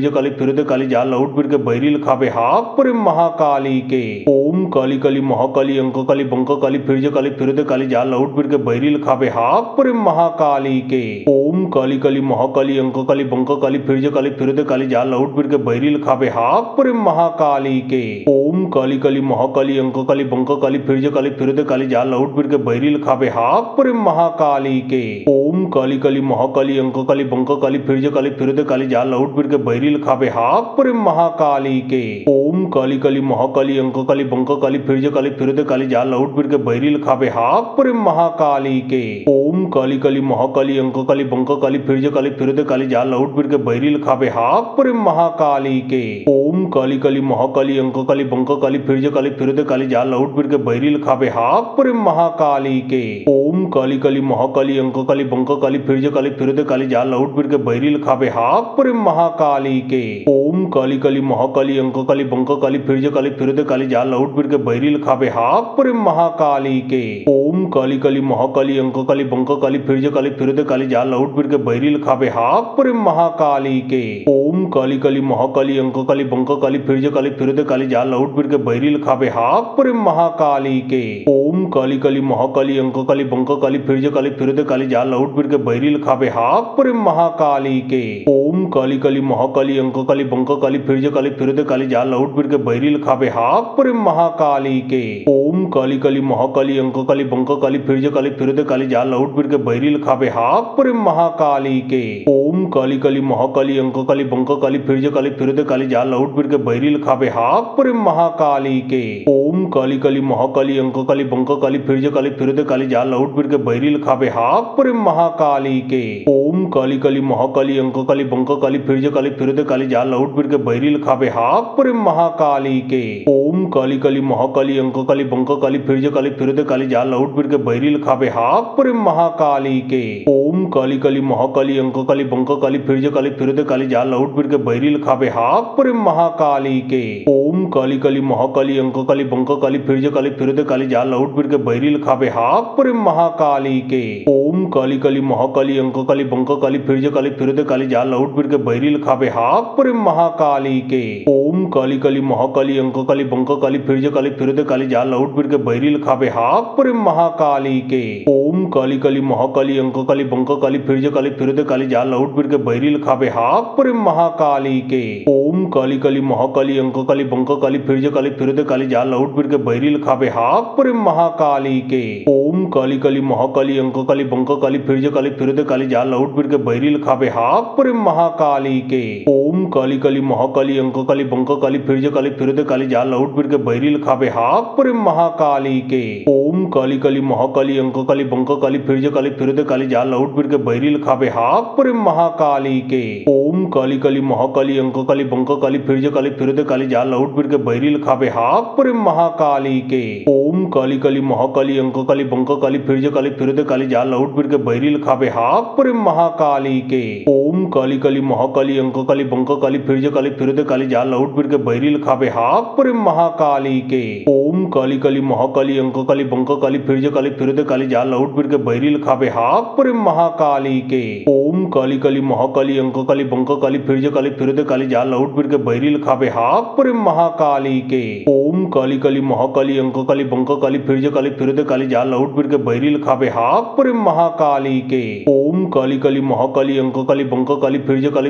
काली फिर काली जा लौट फिर के बैरी लिखाबे हाक पुरे महाकाली के। ओम काली काली महाकाली अंक काली बंक काली फिर काली जा लौट फिर के बैरी लिखाबे हाक पुरे महाकाली के। ओम ओम काली काली महाकाली अंक काली बंक काली फिरज काली फिरद काली जा लहुट फिर के बैरी लिखावे हाप प्रेम महाकाली के। ओम काली काली महाकाली अंक काली बंक काली फिरज काली फिरद काली जा लहुट फिर के बैरी लिखावे हाप प्रेम महाकाली के। ओम काली काली महाकाली अंक काली बंक काली फिरज काली फिरद काली जा लहुट फिर के बैरी लिखावे हाप प्रेम महाकाली के। ओम काली काली महाकाली अंक काली बंक काली फिरज काली फिरद काली जा लहुट फिर के बैरी लिखावे हाप प्रेम महाकाली के। ओम काली काली महाकाली अंक काली बंक काली फिरज काली फिरद काली जा लहुट फिर के बैरी लिखावे हाप प्रेम महाकाली के। ओम काली काली महाकाली अंक काली बंक काली फिरज काली फिरद काली जा लहुट फिर के बैरी लिखावे हाप प्रेम महाकाली के। ओम काली काली महाकाली अंक काली बंक काली फिरज काली फिरद काली जा लहुट फिर के बैरी लिखावे हाप प्रेम महाकाली के। ओम काली काली महाकाली अंक काली बंक काली फिरज काली फिरद काली जा लहुट फिर के बैरी लिखावे हाप प्रेम महाकाली के। ओम काली काली महाकाली अंक काली बंक काली फिरज काली फिरद काली जा लहुट फिर के बैरी लिखावे हाप प्रेम महाकाली के। ओम काली काली महाकाली अंक काली बंक काली फिरज काली फिरद काली जा लहुट फिर के बैरी लिखावे हाप प्रेम महाकाली के। ओम काली काली महाकाली अंक काली बंक काली फिरज काली फिरद काली जा लहुट फिर के बैरी लिखावे हाप प्रेम महाकाली के। ओम काली काली महाकाली अंक काली बंक काली फिरज काली फिरद काली जा लहुट फिर के बैरी लिखावे हाप प्रेम महाकाली के। ओम काली काली महाकाली अंक काली बंक काली फिरज काली फिरद काली जा लहुट फिर के बैरी लिखावे हाप प्रेम महाकाली के। ओम काली काली महाकाली अंक काली बंक काली फिरज काली फिरद काली जा लहुट फिर के बैरी लिखावे हाप प्रेम महाकाली के। ओम काली काली महाकाली अंक काली बंक काली फिरज काली फिरद काली जा लहुट फिर के बैरी लिखावे हाप प्रेम महाकाली के। ओम काली काली महाकाली अंक काली बंक काली फिरज काली फिरद काली जा लहुट फिर के बैरी लिखावे हाप प्रेम महाकाली के। ओम काली काली महाकाली अंक काली बंक काली फिरज काली फिरद काली जा लहुट फिर के बैरी लिखावे हाप प्रेम महाकाली के। ओम काली काली महाकाली अंक काली बंक काली फिरज काली फिरद काली जा लहुट फिर के बैरी लिखावे हाप प्रेम महाकाली के। ओम काली काली महाकाली अंक काली बंक काली फिरज काली फिरद काली जा लहुट फिर के बैरी लिखावे हाप प्रेम महाकाली के। ओम काली काली महाकाली अंक काली बंक काली फिरज काली फिरद काली जा लहुट फिर के बैरी लिखावे हाप प्रेम महाकाली के। ओम काली काली महाकाली अंक काली बंक काली फिरज काली फिरद काली जा लहुट फिर के बैरी लिखावे हाप प्रेम महाकाली के। ओम काली काली महाकाली अंक काली बंक काली फिरज काली फिरद काली जा लहुट फिर के बैरी लिखावे हाप प्रेम महाकाली के। ओम काली काली महाकाली अंक काली बंक काली फिरज काली फिरद काली जा लहुट फिर के बैरी लिखावे हाप प्रेम महाकाली के। ओम काली काली महाकाली अंक काली बंक काली फिरज काली फिरद काली जा लहुट फिर के बैरी लिखावे हाप प्रेम महाकाली के। ओम काली काली महाकाली अंक काली बंक काली फिरज काली फिरद काली जा लहुट फिर के बैरी लिखावे हाप प्रेम महाकाली के। ओम काली काली महाकाली अंक काली बंक काली फिरज काली फिरद काली जा लहुट फिर के बैरी लिखावे हाप प्रेम महाकाली के। ओम काली काली महाकाली अंक काली बंक काली फिरज काली फिरद काली जा लहुट फिर के बैरी लिखावे हाप प्रेम महाकाली के। ओम काली काली महाकाली अंक काली बंक काली फिरज काली फिरद काली जा लहुट फिर के बैरी लिखावे हाप प्रेम महाकाली के। ओम काली काली महाकाली अंक काली बंक काली फिरज काली फिरद काली जा लहुट फिर के बैरी लिखावे हाप प्रेम महाकाली के। ओम काली काली महाकाली अंक काली बंक काली फिरज काली फिरद काली जा लहुट फिर के बैरी लिखावे हाप प्रेम महाकाली के। ओम काली काली महाकाली अंक काली बंक काली फिरज काली फिरद काली जा लहुट फिर के बैरी लिखावे हाप प्रेम महाकाली के। ओम काली काली महाकाली अंक काली बंक काली फिरज काली फिरद काली जा लहुट फिर के बैरी लिखावे हाप प्रेम महाकाली के। ओम काली काली महाकाली अंक काली बंक काली फिरज काली फिरद काली जा लहुट फिर के बैरी लिखावे हाप प्रेम महाकाली के। ओम काली काली महाकाली अंक काली बंक काली फिरज काली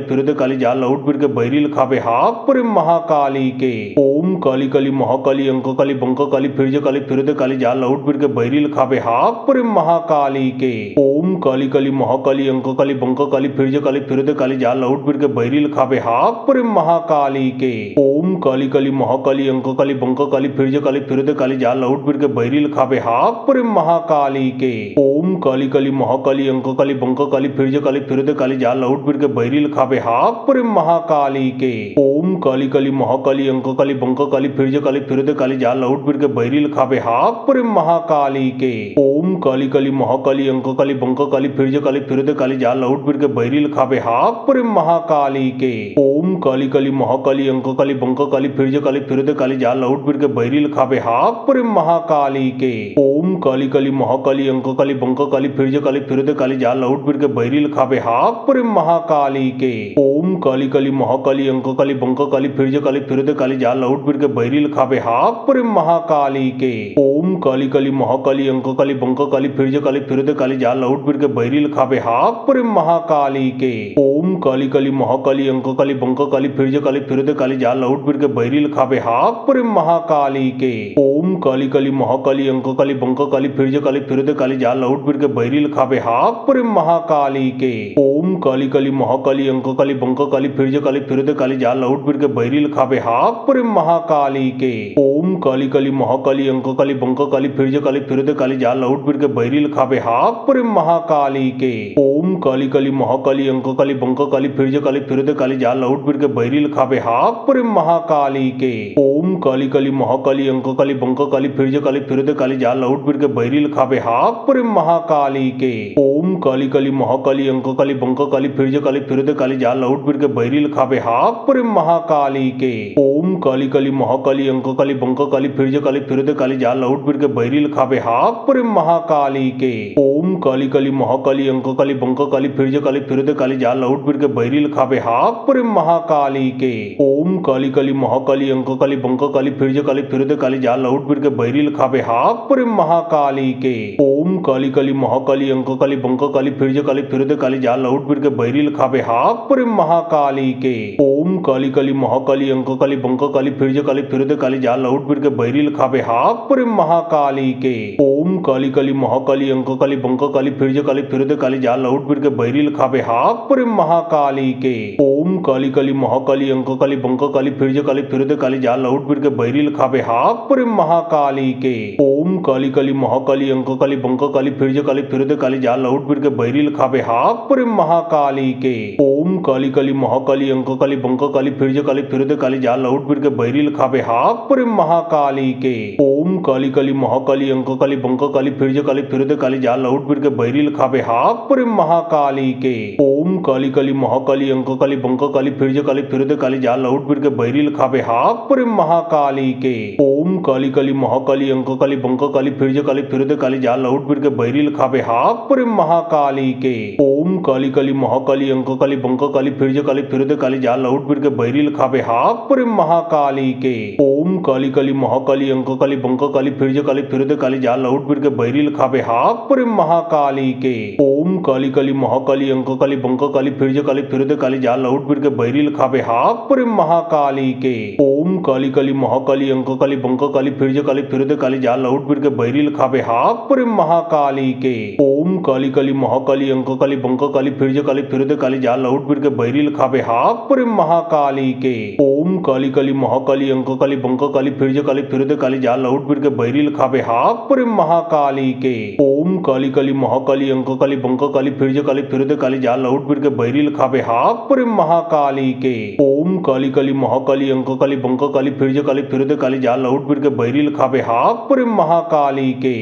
फिरद काली जा लहुट फिर के बैरी लिखावे हाप प्रेम महाकाली के। ओम काली काली महाकाली अंक काली बंक काली फिरज काली फिरद काली जा लहुट फिर के बैरी लिखावे हाप प्रेम महाकाली के। ओम काली काली महाकाली अंक काली बंक काली फिरज काली फिरद काली जा लहुट फिर के बैरी लिखावे हाप प्रेम महाकाली के। ओम काली काली महाकाली अंक काली बंक काली फिरज काली फिरद काली जा लहुट फिर के बैरी लिखावे हाप प्रेम महाकाली के। ओम काली काली महाकाली अंक काली बंक काली फिरज काली फिरद काली जा लहुट फिर के बैरी लिखावे हाप प्रेम महाकाली के। ओम काली काली महाकाली अंक काली बंक काली फिरज काली फिरद काली जा लहुट फिर के बैरी लिखावे हाप प्रेम महाकाली के। ओम काली काली महाकाली अंक काली बंक काली फिरज काली फिरद काली जा लहुट फिर के बैरी लिखावे हाप प्रेम महाकाली के। ओम ओम काली काली महाकाली अंक काली बंक काली फिरज काली फिरद काली जाल लहुट फिर के बैरी लिखावे हाक पर महाकाली के। ओम काली काली महाकाली अंक काली बंक काली फिरज काली फिरद काली जाल लहुट फिर के बैरी लिखावे हाक पर महाकाली के। ओम काली काली महाकाली अंक काली बंक काली फिरज काली फिरद काली जाल लहुट फिर के बैरी लिखावे हाक पर महाकाली के। ओम काली काली महाकाली अंक काली बंक काली फिरज काली फिरद काली जाल लहुट फिर के बैरी लिखावे हाक पर महाकाली के। ओम काली काली महाकाली अंक काली बंक काली फिरज काली फिरद काली जाल लहुट फिर के बैरी लिखावे हाक पर महाकाली के। ओम काली काली महाकाली अंक काली बंक काली फिरज काली फिरद काली जाल लहुट फिर के बैरी लिखावे हाक पर महाकाली के। ओम काली काली महाकाली अंक काली बंक काली फिरज काली फिरद काली जाल लहुट फिर के बैरी लिखावे हाक पर महाकाली के। ओम काली काली महाकाली अंक काली बंक काली फिरज काली फिरद काली जाल लहुट फिर के बैरी लिखावे हाक पर महाकाली के। ओम काली काली महाकाली अंक काली बंक काली फिरज काली फिरद काली जाल लहुट फिर के बैरी लिखावे हाक पर महाकाली के। ओम काली काली महाकाली अंक काली बंक काली फिरज काली फिरद काली जाल लहुट फिर के बैरी लिखावे हाक पर महाकाली के। ओम काली काली महाकाली अंक काली बंक काली फिरज काली फिरद काली जाल लहुट फिर के बैरी लिखावे हाक पर महाकाली के। ओम काली काली महाकाली अंक काली बंक काली फिरज काली फिरद काली जाल लहुट फिर के बैरी लिखावे हाक पर महाकाली के। ओम काली काली महाकाली अंक काली बंक काली फिरज काली फिरद काली जाल लहुट फिर के बैरी लिखावे हाक पर महाकाली के। ओम काली काली महाकाली अंक काली बंक काली फिरज काली फिरद काली जाल लहुट फिर के बैरी लिखावे हाक पर महाकाली के। ओम काली काली महाकाली अंक काली बंक काली फिरज काली फिरद काली जाल लहुट फिर के बैरी लिखावे हाक पर महाकाली के। ओम काली काली महाकाली अंक काली बंक काली फिरज काली फिरद काली जाल लहुट फिर के बैरी लिखावे हाक पर महाकाली के। ओम काली काली महाकाली अंक काली बंक काली फिरज काली फिरद काली जाल लहुट फिर के बैरी लिखावे हाक पर महाकाली के। ओम काली काली महाकाली अंक काली बंक काली फिरज काली फिरद काली जाल लहुट फिर के बैरी लिखावे हाक पर महाकाली के। ओम काली काली महाकाली अंक काली बंक काली फिरज काली फिरद काली जाल लहुट फिर के बैरी लिखावे हाक पर महाकाली के। ओम काली काली महाकाली अंक काली बंक काली फिरज काली फिरद काली जाल लहुट फिर के बैरी लिखावे हाक पर महाकाली के। ओम काली काली महाकाली अंक काली बंक काली फिरज काली फिरद काली जाल लहुट फिर के बैरी लिखावे हाक पर महाकाली के। ओम काली काली महाकाली अंक काली बंक काली फिरज काली फिरद काली जाल लहुट फिर के बैरी लिखावे हाक पर महाकाली के। ओम काली काली महाकाली अंक काली बंक काली फिरज काली फिरद काली जाल लहुट फिर के बैरी लिखावे हाक पर महाकाली के। ओम काली काली महाकाली अंक काली बंक काली फिरज काली फिरद काली जाल लहुट फिर के बैरी लिखावे हाक पर महाकाली के। ओम काली काली महाकाली अंक काली बंक काली फिरज काली फिरद काली जाल लहुट फिर के बैरी लिखावे हाक पर महाकाली के। ओम काली काली महाकाली अंक काली बंक काली फिरज काली फिरद काली जाल लहुट फिर के बैरी लिखावे हाक पर महाकाली के। ओम काली काली महाकाली अंक काली बंक काली फिरज काली फिरद काली जाल लहुट फिर के बैरी लिखावे हाक पर महाकाली के। ओम काली काली महाकाली अंक काली बंक काली फिरज काली फिरद काली जाल लहुट फिर के बैरी लिखावे हाक पर महाकाली के। ओम काली काली महाकाली अंक काली बंक काली फिरज काली फिरद काली जाल लहुट फिर के बैरी लिखावे हाक पर महाकाली के। ओम काली काली महाकाली अंक काली बंक काली फिरज काली फिरद काली जाल लहुट फिर के बैरी लिखावे हाक पर महाकाली के। ओम काली काली महाकाली अंक काली बंक काली फिरज काली फिरद काली जाल लहुट फिर के बैरी लिखावे हाक पर महाकाली के। ओम काली काली महाकाली अंक काली बंक काली फिरज काली फिरद काली जाल लहुट फिर के बैरी लिखावे हाक पर महाकाली के।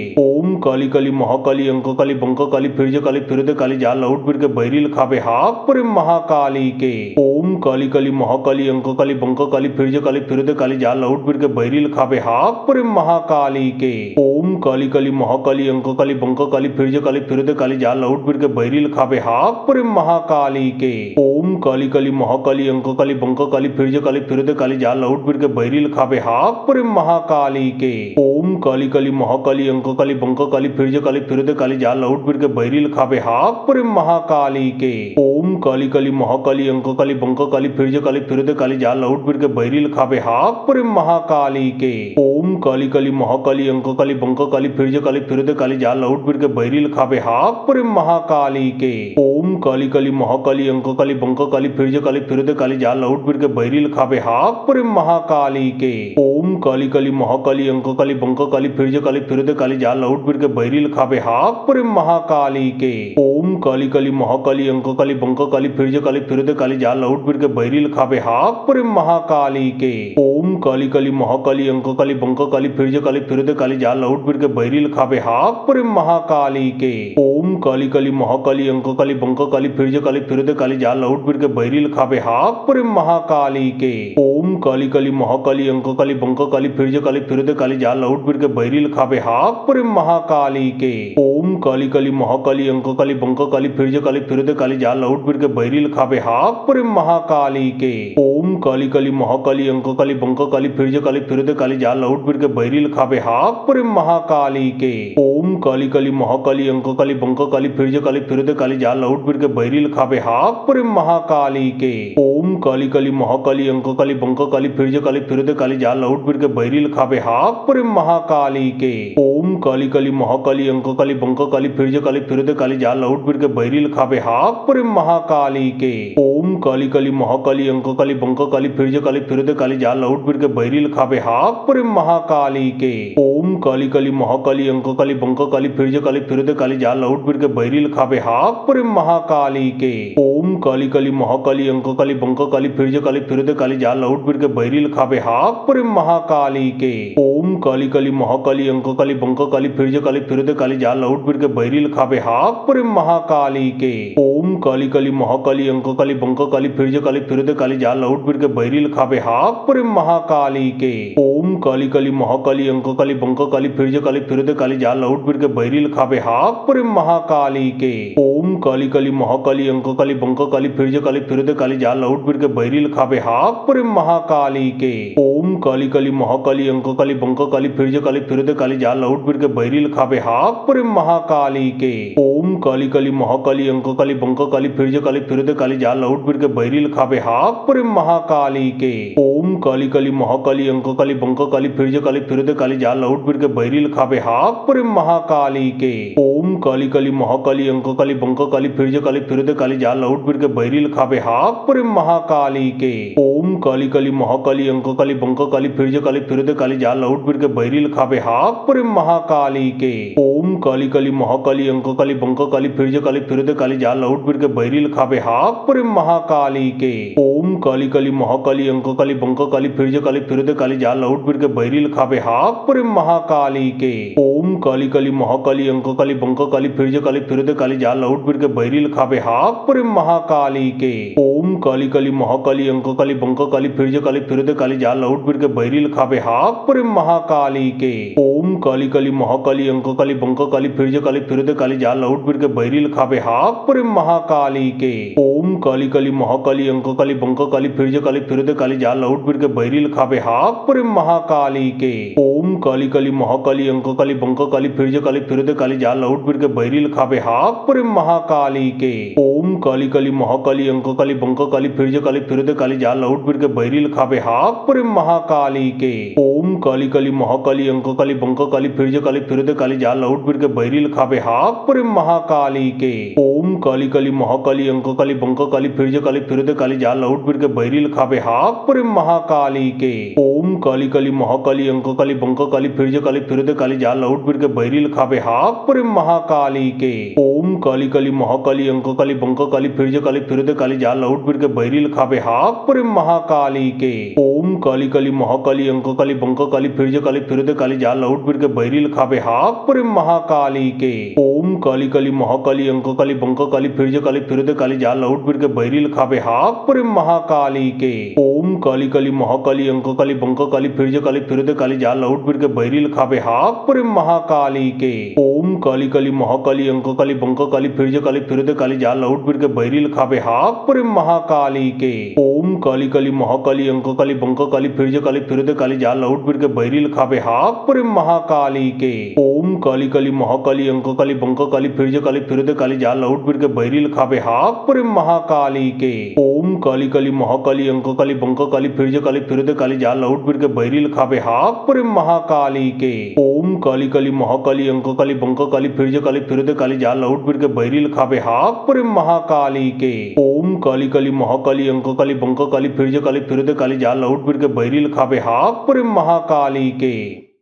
ओम काली काली महाकाली अंक काली बंक काली फिरज काली फिरद काली जाल लहुट फिर के बैरी लिखावे हाक पर महाकाली के। ओम काली काली महाकाली अंक काली बंक काली फिरज काली फिरद काली जाल लहुट फिर के बैरी लिखावे हाक पर महाकाली के। ओम काली काली महाकाली अंक काली बंक काली फिरज काली फिरद काली जाल लहुट फिर के बैरी लिखावे हाक पर महाकाली के। ओम काली काली महाकाली अंक काली बंक काली फिरज काली फिरद काली जाल लहुट फिर के बैरी लिखावे हाक पर महाकाली के। ओम काली काली महाकाली अंक काली बंक काली फिरज काली फिरद काली जाल लहुट फिर के बैरी लिखावे हाक पर महाकाली के। ओम काली काली महाकाली अंक काली बंक काली फिरज काली फिरद काली जाल लहुट फिर के बैरी लिखावे हाक पर महाकाली के। ओम काली काली महाकाली अंक काली बंक काली फिरज काली फिरद काली जाल लहुट फिर के बैरी लिखावे हाक पर महाकाली के। ओम काली काली महाकाली अंक काली बंक काली फिरज काली फिरद काली जाल लहुट फिर के बैरी लिखावे हाक पर महाकाली के। ओम काली काली महाकाली अंक काली बंक काली फिरज काली फिरद काली जाल लहुट फिर के बैरी लिखावे हाक पर महाकाली के। ओम काली काली महाकाली अंक काली बंक काली फिरज काली फिरद काली जाल लहुट फिर के बैरी लिखावे हाक पर महाकाली के। ओम काली काली महाकाली महाकाली अंक काली बंक काली फिर काली फिर काली जा लौट फिर के बैरी लिखावे हाक पर महाकाली के ओम काली काली महाकाली अंक काली बंक काली फिर काली जा लौट फिर के बैरी लिखावे हाक पर महाकाली के ओम काली काली महाकाली अंक काली बंक काली फिर काली जा लौट फिर के बैरी लिखावे हाक पर महाकाली के ओम काली काली महाकाली अंक काली बंक काली फिर काली जा लौट फिर के बैरी लिखावे हाक पर महाकाली के ओम काली काली महाकाली अंक काली बंक काली फिर काली जा लौट फिर के बैरी लिखावे हाक पर महाकाली के ओम काली काली महाकाली अंक काली बंक काली फिर काली जा लौट फिर के बैरी लिखावे हाक पर महाकाली के ओम काली काली महाकाली अंक काली बंक काली फिर काली जा लौट फिर के बैरी लिखावे हाक पर महाकाली के ओम काली काली महाकाली अंक काली बंक काली फिर काली जा लौट फिर के बैरी लिखावे हाक पर महाकाली के ओम काली काली महाकाली अंक काली बंक काली फिर काली जा लौट फिर के बैरी लिखावे हाक पर महाकाली के ओम काली काली महाकाली अंक काली बंक काली फिर काली जा लौट फिर के बैरी लिखावे हाक पर महाकाली के ओम काली काली महाकाली अंक काली बंक काली फिर काली जा लौट फिर के बैरी लिखावे हाक पर महाकाली के ओम काली काली महाकाली अंक काली बंक काली फिर काली जा लौट फिर के बैरी लिखावे हाक पर महाकाली के ओम काली काली महाकाली अंक काली बंक काली फिर काली जा लौट फिर के बैरी लिखावे हाक पर महाकाली के ओम काली काली महाकाली अंक काली बंक काली फिर काली जा लौट फिर के बैरी लिखावे हाक पर महाकाली के ओम काली काली महाकाली अंक काली बंक काली फिर काली जा लौट फिर के बैरी लिखावे हाक पर महाकाली के ओम काली काली महाकाली अंक काली बंक काली फिर काली जा लौट फिर के बैरी लिखावे हाक पर महाकाली के ओम काली काली महाकाली अंक काली बंक काली फिर काली जा लौट फिर के बैरी लिखावे हाक पर महाकाली के ओम काली काली महाकाली अंक काली बंक काली फिर काली जा लौट फिर के बैरी लिखावे हाक पर महाकाली के ओम काली काली महाकाली अंक काली बंक काली फिर काली जा लौट फिर के बैरी लिखावे हाक पर महाकाली के ओम काली काली महाकाली अंक काली बंक काली फिर काली जा लौट फिर के बैरी लिखावे हाक पर महाकाली के ओम काली काली महाकाली अंक काली बंक काली फिर काली जा लौट फिर के बैरी लिखावे हाक पर महाकाली के ओम काली काली महाकाली अंक काली बंक काली फिर काली जा लौट फिर के बैरी लिखावे हाक पर महाकाली के ओम काली काली महाकाली अंक काली बंक काली फिर काली जा लौट फिर के बैरी लिखावे हाक पर महाकाली के ओम काली काली महाकाली अंक काली बंक काली फिर काली जा लौट फिर के बैरी लिखावे हाक पर महाकाली के ओम काली काली महाकाली अंक काली बंक काली फिर काली जा लौट फिर के बैरी लिखावे हाक पर महाकाली के ओम काली काली महाकाली अंक काली बंक काली फिर काली जा लौट फिर के बैरी लिखावे हाक पर महाकाली के ओम काली काली महाकाली अंक काली बंक काली फिर काली जा लौट फिर के बैरी लिखावे हाक पर महाकाली के ओम काली काली महाकाली अंक काली बंक काली फिर काली जा लौट फिर के बैरी लिखावे हाक पर महाकाली के ओम काली काली महाकाली अंक काली बंक काली फिर काली जा लौट फिर के बैरी लिखावे हाक पर महाकाली के ओम काली काली महाकाली अंक काली बंक काली फिर काली जा लौट फिर के बैरी लिखावे हाक पर महाकाली के ओम काली काली महाकाली अंक काली बंक काली फिर काली जा लौट फिर के बैरी लिखावे हाक पर महाकाली के ओम काली काली महाकाली अंक काली बंक काली फिर काली जा लौट फिर के बैरी लिखावे हाक पर महाकाली के ओम काली काली महाकाली अंक काली बंक काली फिर काली जा लौट फिर के बैरी लिखावे हाक पर महाकाली के ओम काली काली महाकाली अंक काली बंक काली फिर काली जा लौट फिर के बैरी लिखावे हाक पर महाकाली के ओम काली काली महाकाली अंक काली बंक काली फिर काली जा लौट फिर के बैरी लिखावे हाक पर महाकाली के ओम काली काली महाकाली अंक काली बंक काली फिर काली जा लौट फिर के बैरी लिखावे हाक पर महाकाली के ओम काली काली महाकाली अंक काली बंक काली फिर काली जा लौट फिर के बैरी लिखावे हाक पर महाकाली के ओम काली काली महाकाली अंक काली बंक काली फिर काली जा लौट फिर के बैरी लिखावे हाक पर महाकाली के ओम काली काली महाकाली अंक काली बंक काली फिर काली जा लौट फिर के बैरी लिखावे हाक पर महाकाली के।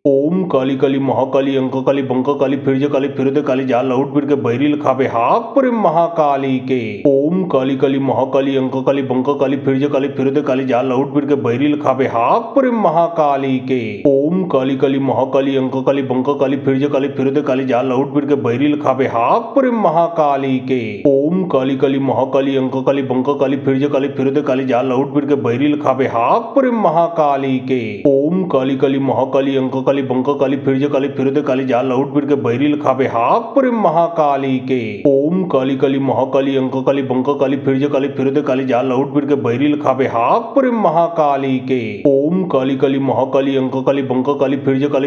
ओम काली काली महाकाली अंक काली बंक काली फिरदे काली जा लौट फिर के बैरिल खाबे हाक पुरे महाकाली के। ओम काली काली महाकाली अंक काली बंक काली फिरदे काली जा लौट फिर के बैरिल खाबे हाक पुरे महाकाली के। ओम काली काली महाकाली अंक काली बंक काली फिरदे काली जा लौट फिर के बैरिल खाबे हाक पुरे महाकाली के। ओम काली काली महाकाली अंक काली बंक काली फिरदे काली जा लौट फिर के बैरिल खाबे हाक पुरे महाकाली के। ओम काली काली महाकाली अंक काली बंक काली फिरदे काली जा लौट फिर के बैरिल खाबे हाक पुरे महाकाली के। ओम काली काली महाकाली अंक काली बंक काली फिरदे काली जा लौट फिर के बैरिल खाबे हाक पुरे महाकाली के। ओम काली काली महाकाली अंक काली बंक काली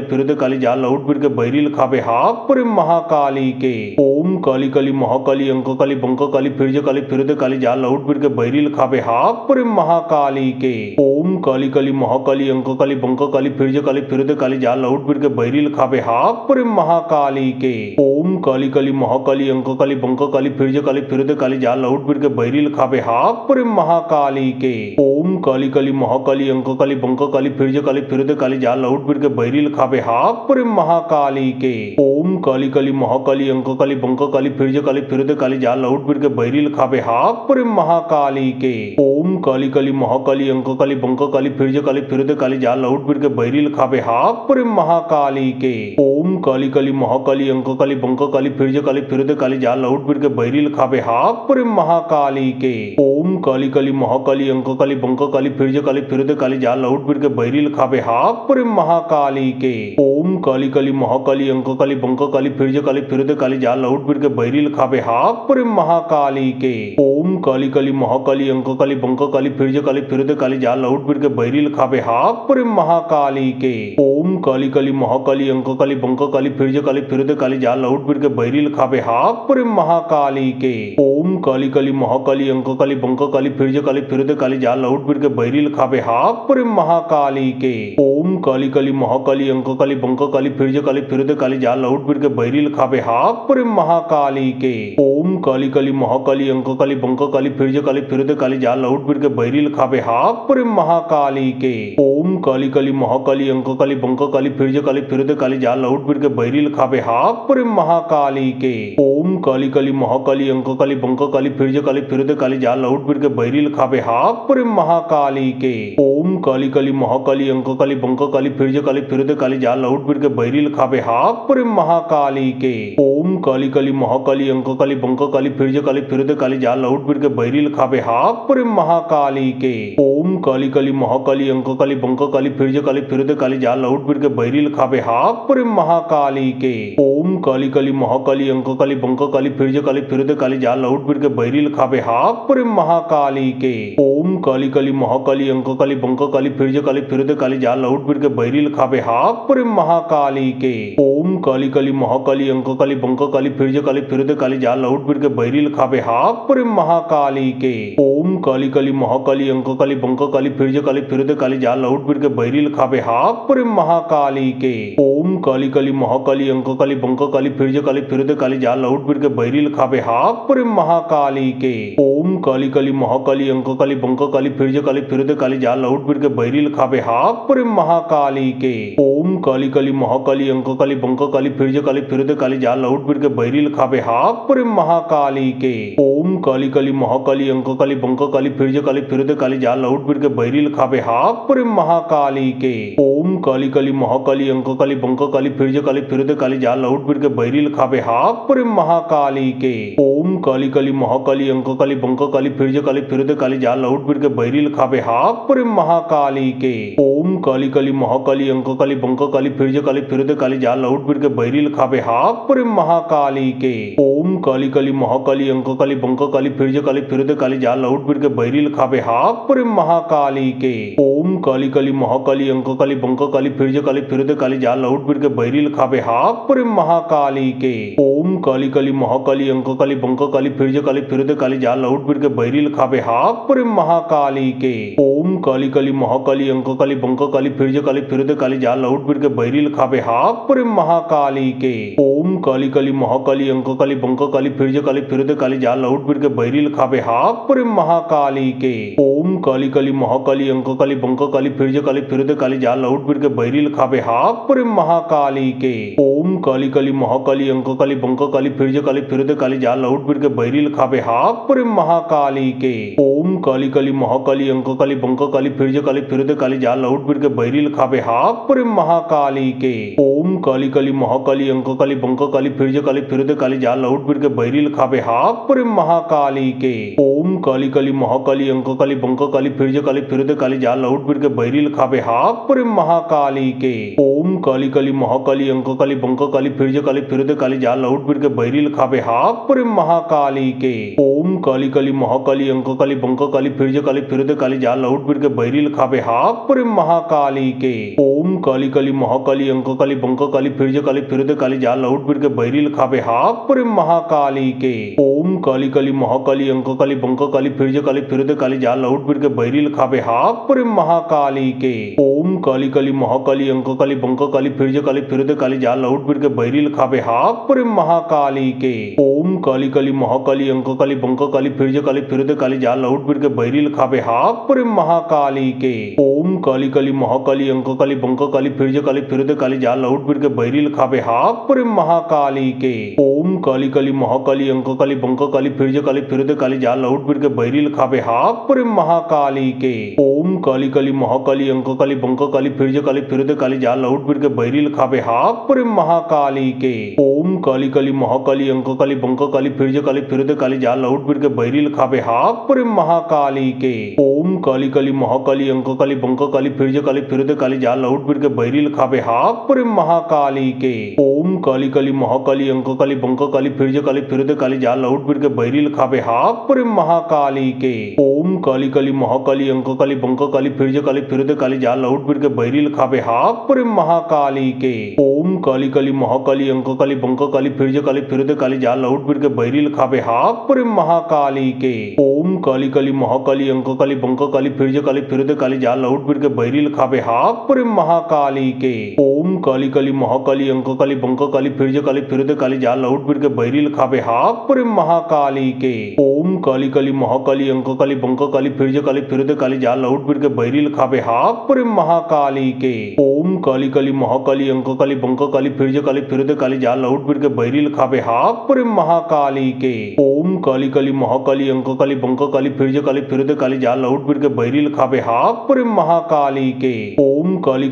फिरदे काली जा लौट फिर के बैरिल खाबे हाक पुरे महाकाली के। ओम काली काली महाकाली अंक काली बंक काली फिरदे काली जा लौट फिर के बैरिल खाबे हाक पुरे महाकाली के। ओम काली काली महाकाली अंक काली बंक काली फिरदे काली जा लौट फिर के बैरिल खाबे हाक पुरे महाकाली के। ओम काली काली महाकाली अंक काली बंक काली फिरदे काली जा लौट फिर के बैरिल खाबे हाक पुरे महाकाली के। ओम काली काली महाकाली अंक काली बंक काली फिरदे काली जा लौट फिर के बैरिल खाबे हाक पुरे महाकाली के। ओम काली काली महाकाली अंक काली बंक काली फिरदे काली जा लौट फिर के बैरिल खाबे हाक पुरे महाकाली के। ओम काली काली महाकाली अंक काली बंक काली फिरदे काली जा लौट फिर के बैरिल खाबे हाक पुरे महाकाली के। ओम काली काली महाकाली अंक काली बंक काली फिरदे काली जा लौट फिर के बैरिल खाबे हाक पुरे महाकाली के। ओम काली काली महाकाली अंक काली बंक काली फिरदे काली जा लौट फिर के बैरिल खाबे हाक पुरे महाकाली के। ओम काली काली महाकाली अंक काली बंक काली फिरदे काली जा लौट फिर के बैरिल खाबे हाक पुरे महाकाली के। ओम काली काली महाकाली अंक काली बंक काली फिरदे काली जा लौट फिर के बैरिल खाबे हाक पुरे महाकाली के। ओम काली काली महाकाली अंक काली बंक काली फिरदे काली जा लौट फिर के बैरिल खाबे हाक पुरे महाकाली के। ओम काली काली महाकाली अंक काली बंक काली फिरदे काली जा लौट फिर के बैरिल खाबे हाक पुरे महाकाली के। ओम काली काली महाकाली अंक काली बंक काली फिरदे काली जा लौट फिर के बैरिल खाबे हाक पुरे महाकाली के। ओम काली काली महाकाली अंक काली बंक काली फिरदे काली जा लौट फिर के बैरिल खाबे हाक पुरे महाकाली के। ओम काली काली महाकाली अंक काली बंक काली फिरदे काली जा लौट फिर के बैरिल खाबे हाक पुरे महाकाली के। ओम काली काली महाकाली अंक काली बंक काली फिरदे काली जा लौट फिर के बैरिल खाबे हाक पुरे महाकाली के। ओम काली काली महाकाली अंक काली बंक काली फिरदे काली जा लौट फिर के बैरिल खाबे हाक पुरे महाकाली के। ओम काली काली महाकाली अंक काली बंक काली फिरदे काली जा लौट फिर के बैरिल खाबे हाक पुरे महाकाली के। ओम काली काली महाकाली अंक काली बंक काली फिरदे काली जा लौट फिर के बैरिल खाबे हाक पुरे महाकाली के। ओम काली काली महाकाली अंक काली बंक काली फिरदे काली जा लौट फिर के बैरिल खाबे हाक पुरे महाकाली के। ओम काली काली महाकाली अंक काली बंक काली फिरदे काली जा लौट फिर के बैरिल खाबे हाक पुरे महाकाली के। ओम काली काली महाकाली अंक काली बंक काली फिरदे काली जा लौट फिर के बैरिल खाबे हाक पुरे महाकाली के। ओम काली काली महाकाली अंक काली बंक काली फिरदे काली जा लौट फिर के बैरिल खाबे हाक पुरे महाकाली के। ओम काली काली महाकाली अंक काली बंक काली फिरदे काली जा लौट फिर के बैरिल खाबे हाक पुरे महाकाली के। ओम काली काली महाकाली अंक काली बंक काली फिरदे काली जा लौट फिर के बैरिल खाबे हाक पुरे महाकाली के। ओम काली काली महाकाली अंक काली बंक काली फिरदे काली जा लौट फिर के बैरिल खाबे हाक पुरे महाकाली के। ओम काली काली महाकाली अंक काली बंक काली फिरदे काली जा लौट फिर के बैरिल खाबे हाक पुरे महाकाली के। ओम काली काली महाकाली अंक काली बंक काली फिरदे काली जा लौट फिर के बैरिल खाबे हाक पुरे महाकाली के। ओम काली काली महाकाली अंक काली बंक काली फिरदे काली जा लौट फिर के बैरिल खाबे हाक पुरे महाकाली के। ओम काली काली महाकाली अंक काली बंक काली फिरदे काली जा लौट फिर के बैरिल खाबे हाक पुरे महाकाली के। ओम काली काली महाकाली अंक काली बंक काली फिरदे काली जा लौट फिर के बैरिल खाबे हाक पुरे महाकाली के। ओम काली काली महाकाली अंक काली बंक काली फिरदे काली जा लौट फिर के बैरिल खाबे हाक पुरे महाकाली के। ओम काली काली महाकाली अंक काली बंक काली फिरदे काली जा लौट फिर के बैरिल खाबे हाक पुरे महाकाली के। ओम काली काली महाकाली अंक काली बंक काली फिरदे काली जा लौट फिर के बैरिल खाबे हाक पुरे महाकाली के। ओम काली काली महाकाली महाकाली अंक काली बंक काली फिर काली फिर काली जा लौट फिर के बैरी लिखावे हाक पर महाकाली के ओम काली काली महाकाली अंक काली बंक काली फिर काली जा लौट फिर के बैरी लिखावे हाक पर महाकाली के ओम काली काली महाकाली अंक काली बंक काली फिर काली जा लौट फिर के बैरी लिखावे हाक पर महाकाली के ओम काली काली महाकाली अंक काली बंक काली फिर काली जा लौट फिर के बैरी लिखावे हाक पर महाकाली के ओम काली काली महाकाली अंक काली बंक काली फिर काली जा लौट फिर के बैरी लिखावे हाक पर महाकाली के ओम काली काली महाकाली अंक काली बंक काली फिर काली जा लौट फिर के बैरी लिखावे हाक पर महाकाली के ओम काली काली महाकाली अंक काली बंक काली फिर काली जा लौट फिर के बैरी लिखावे हाक पर महाकाली के ओम काली काली महाकाली अंक काली बंक काली फिर काली जा लौट फिर के बैरी लिखावे हाक पर महाकाली के ओम काली काली महाकाली अंक काली बंक काली फिर काली जा लौट फिर के बैरी लिखावे हाक पर महाकाली के ओम काली काली महाकाली अंक काली बंक काली फिर काली जा लौट फिर के बैरी लिखावे हाक पर महाकाली के ओम काली काली महाकाली अंक काली बंक काली फिर काली जा लौट फिर के बैरी लिखावे हाक पर महाकाली के ओम काली काली महाकाली अंक काली बंक काली फिर काली जा लौट फिर के बैरी लिखावे हाक पर महाकाली के ओम काली काली महाकाली अंक काली बंक काली फिर काली जा लौट फिर के बैरी लिखावे हाक पर महाकाली के ओम काली काली महाकाली अंक काली बंक काली फिर काली जा लौट फिर के बैरी लिखावे हाक पर महाकाली के ओम काली काली महाकाली अंक काली बंक काली फिर काली जा लौट फिर के बैरी लिखावे हाक पर महाकाली के ओम काली काली महाकाली अंक काली बंक काली फिर काली जा लौट फिर के बैरी लिखावे हाक पर महाकाली के ओम काली काली महाकाली अंक काली बंक काली फिर काली जा लौट फिर के बैरी लिखावे हाक पर महाकाली के ओम काली काली महाकाली अंक काली बंक काली फिर काली जा लौट फिर के बैरी लिखावे हाक पर महाकाली के ओम काली काली महाकाली अंक काली बंक काली फिर काली जा लौट फिर के बैरी लिखावे हाक पर महाकाली के ओम काली काली महाकाली अंक काली बंक काली फिर काली जा लौट फिर के बैरी लिखावे हाक पर महाकाली के ओम काली काली महाकाली अंक काली बंक काली फिर काली जा लौट फिर के बैरी लिखावे हाक पर महाकाली के ओम काली काली महाकाली अंक काली बंक काली फिर काली जा लौट फिर के बैरी लिखावे हाक पर महाकाली के ओम काली काली महाकाली अंक काली बंक काली फिर काली जा लौट फिर के बैरी लिखावे हाक पर महाकाली के ओम काली काली महाकाली अंक काली बंक काली फिर काली जा लौट फिर के बैरी लिखावे हाक पर महाकाली के ओम काली काली महाकाली अंक काली बंक काली फिर काली जा लौट फिर के बैरी लिखावे हाक पर महाकाली के ओम काली काली महाकाली अंक काली बंक काली फिर काली जा लौट फिर के बैरी लिखावे हाक पर महाकाली के ओम काली काली महाकाली अंक काली बंक काली फिर काली जा लौट फिर के बैरी लिखावे हाक पर महाकाली के ओम काली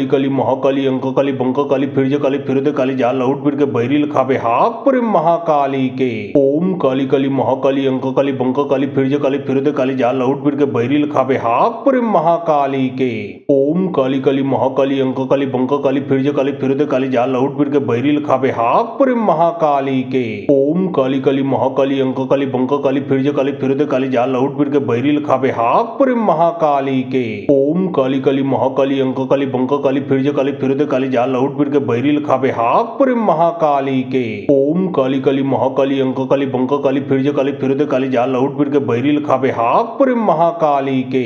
काली महाकाली अंक काली बंक काली फिर काली जा लौट फिर के बैरी लिखावे हाक पर महाकाली के ओम काली काली महाकाली अंक काली बंक काली फिर काली जा लौट फिर के बैरी लिखावे हाक पर महाकाली के ओम काली काली महाकाली अंक काली बंक काली फिर काली जा लौट फिर के बैरी लिखावे हाक पर महाकाली के ओम काली काली महाकाली अंक काली बंक काली फिर काली जा लौट फिर के बैरी लिखावे हाक पर महाकाली के ओम काली काली महाकाली अंक काली बंक काली फिर काली जा लौट फिर के बैरी लिखावे हाक पर महाकाली के ओम काली काली महाकाली अंक काली बंक काली फिर काली जा लौट फिर के बैरी लिखावे हाक पर महाकाली के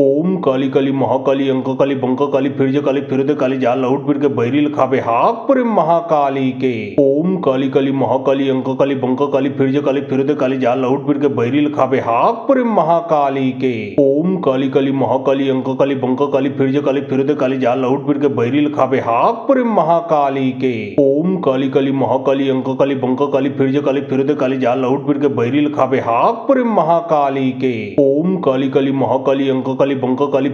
ओम काली काली महाकाली अंक काली बंक काली फिर काली जा लौट फिर के बैरी लिखावे हाक पर महाकाली के ओम काली काली महाकाली अंक काली बंक काली फिर काली जा लौट फिर के बैरी लिखावे हाक पर महाकाली के ओम काली काली महाकाली अंक काली बंक काली फिर काली जा लौट फिर के बैरी लिखावे हाक पर महाकाली के ओम काली काली महाकाली अंक काली बंक काली फिर काली जा लौट फिर के बैरी लिखावे हाक पर महाकाली के ओम काली काली महाकाली अंक काली बंक काली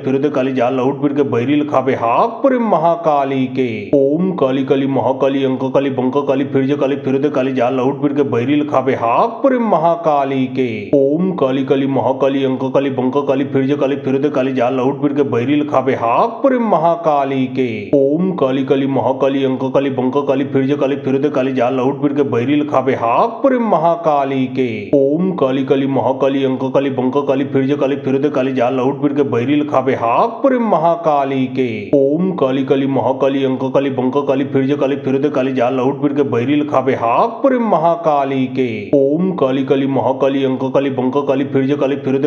फिर काली जा लौट फिर के बैरी लिखावे हाक पर महाकाली के ओम काली काली महाकाली अंक काली बंक काली फिर काली जा लौट फिर के बैरी लिखावे हाक पर महाकाली के। ओम काली काली महाकाली अंक काली बंक काली फिर काली फिर काली जा लौट फिर के बैरिल खाबे हाक पर महाकाली के। ओम काली काली महाकाली अंक काली बंक काली फिर काली जा लौट फिर के बैरिल खाबे हाक पर महाकाली के। ओम काली काली महाकाली अंक काली बंक काली फिर काली जा लौट फिर के बैरिल खाबे हाक पर महाकाली के। ओम काली काली महाकाली अंक काली बंक काली फिर काली जा लौट फिर के बैरिल खाबे हाक पर महाकाली के। ओम काली काली महाकाली अंक काली बंक काली फिर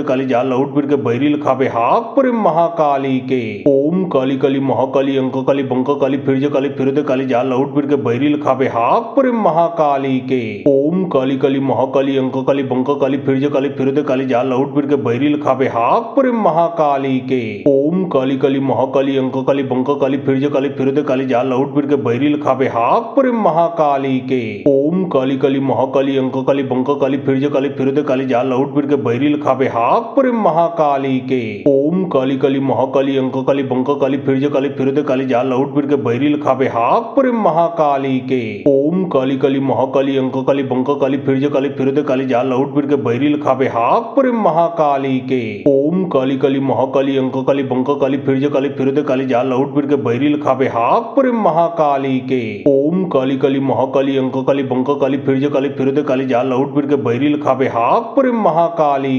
काली जा लौट फिर के बैरिल खाबे हाक पर महाकाली के। ओम काली काली महाकाली अंक काली बंक काली फिर काली जा लौट फिर के बैरिल खाबे हाक पर महाकाली के। ओम काली काली महाकाली अंक काली बंक काली फिर काली जा लौट फिर के बैरिल खाबे हाक पर महाकाली के। ओम काली काली महाकाली अंक काली बंक काली फिर काली जा लौट फिर के बैरिल खाबे हाक पर महाकाली के। ओम काली काली महाकाली अंक काली बंक काली फिर काली जा लौट फिर के बैरिल खाबे हाक पर महाकाली के। ओम काली काली महाकाली अंक काली बंक काली फिर काली जा लौट फिर के बैरिल खाबे हाक पर महाकाली के। ओम काली काली महाकाली अंक काली बंक काली फिर काली जा लौट फिर के बैरिल खाबे हाक पर महाकाली के। ओम काली काली महाकाली अंक काली बंक काली फिर काली जा लौट फिर के बैरिल खाबे हाक पर महाकाली के। ओम काली काली महाकाली अंक काली बंक काली फिर काली जा लौट फिर के बैरिल खाबे हाक पर महाकाली के।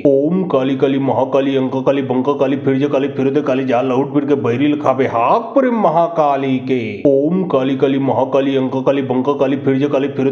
ओम काली काली महाकाली अंक काली बंक काली फिर काली जा लौट फिर के बैरिल खाबे हाक पर महाकाली के। ओम काली काली महाकाली अंक काली बंक काली फिर काली जा लौट फिर के बैरिल खाबे हाक पर महाकाली के। ओम काली काली महाकाली अंक काली बंक काली फिर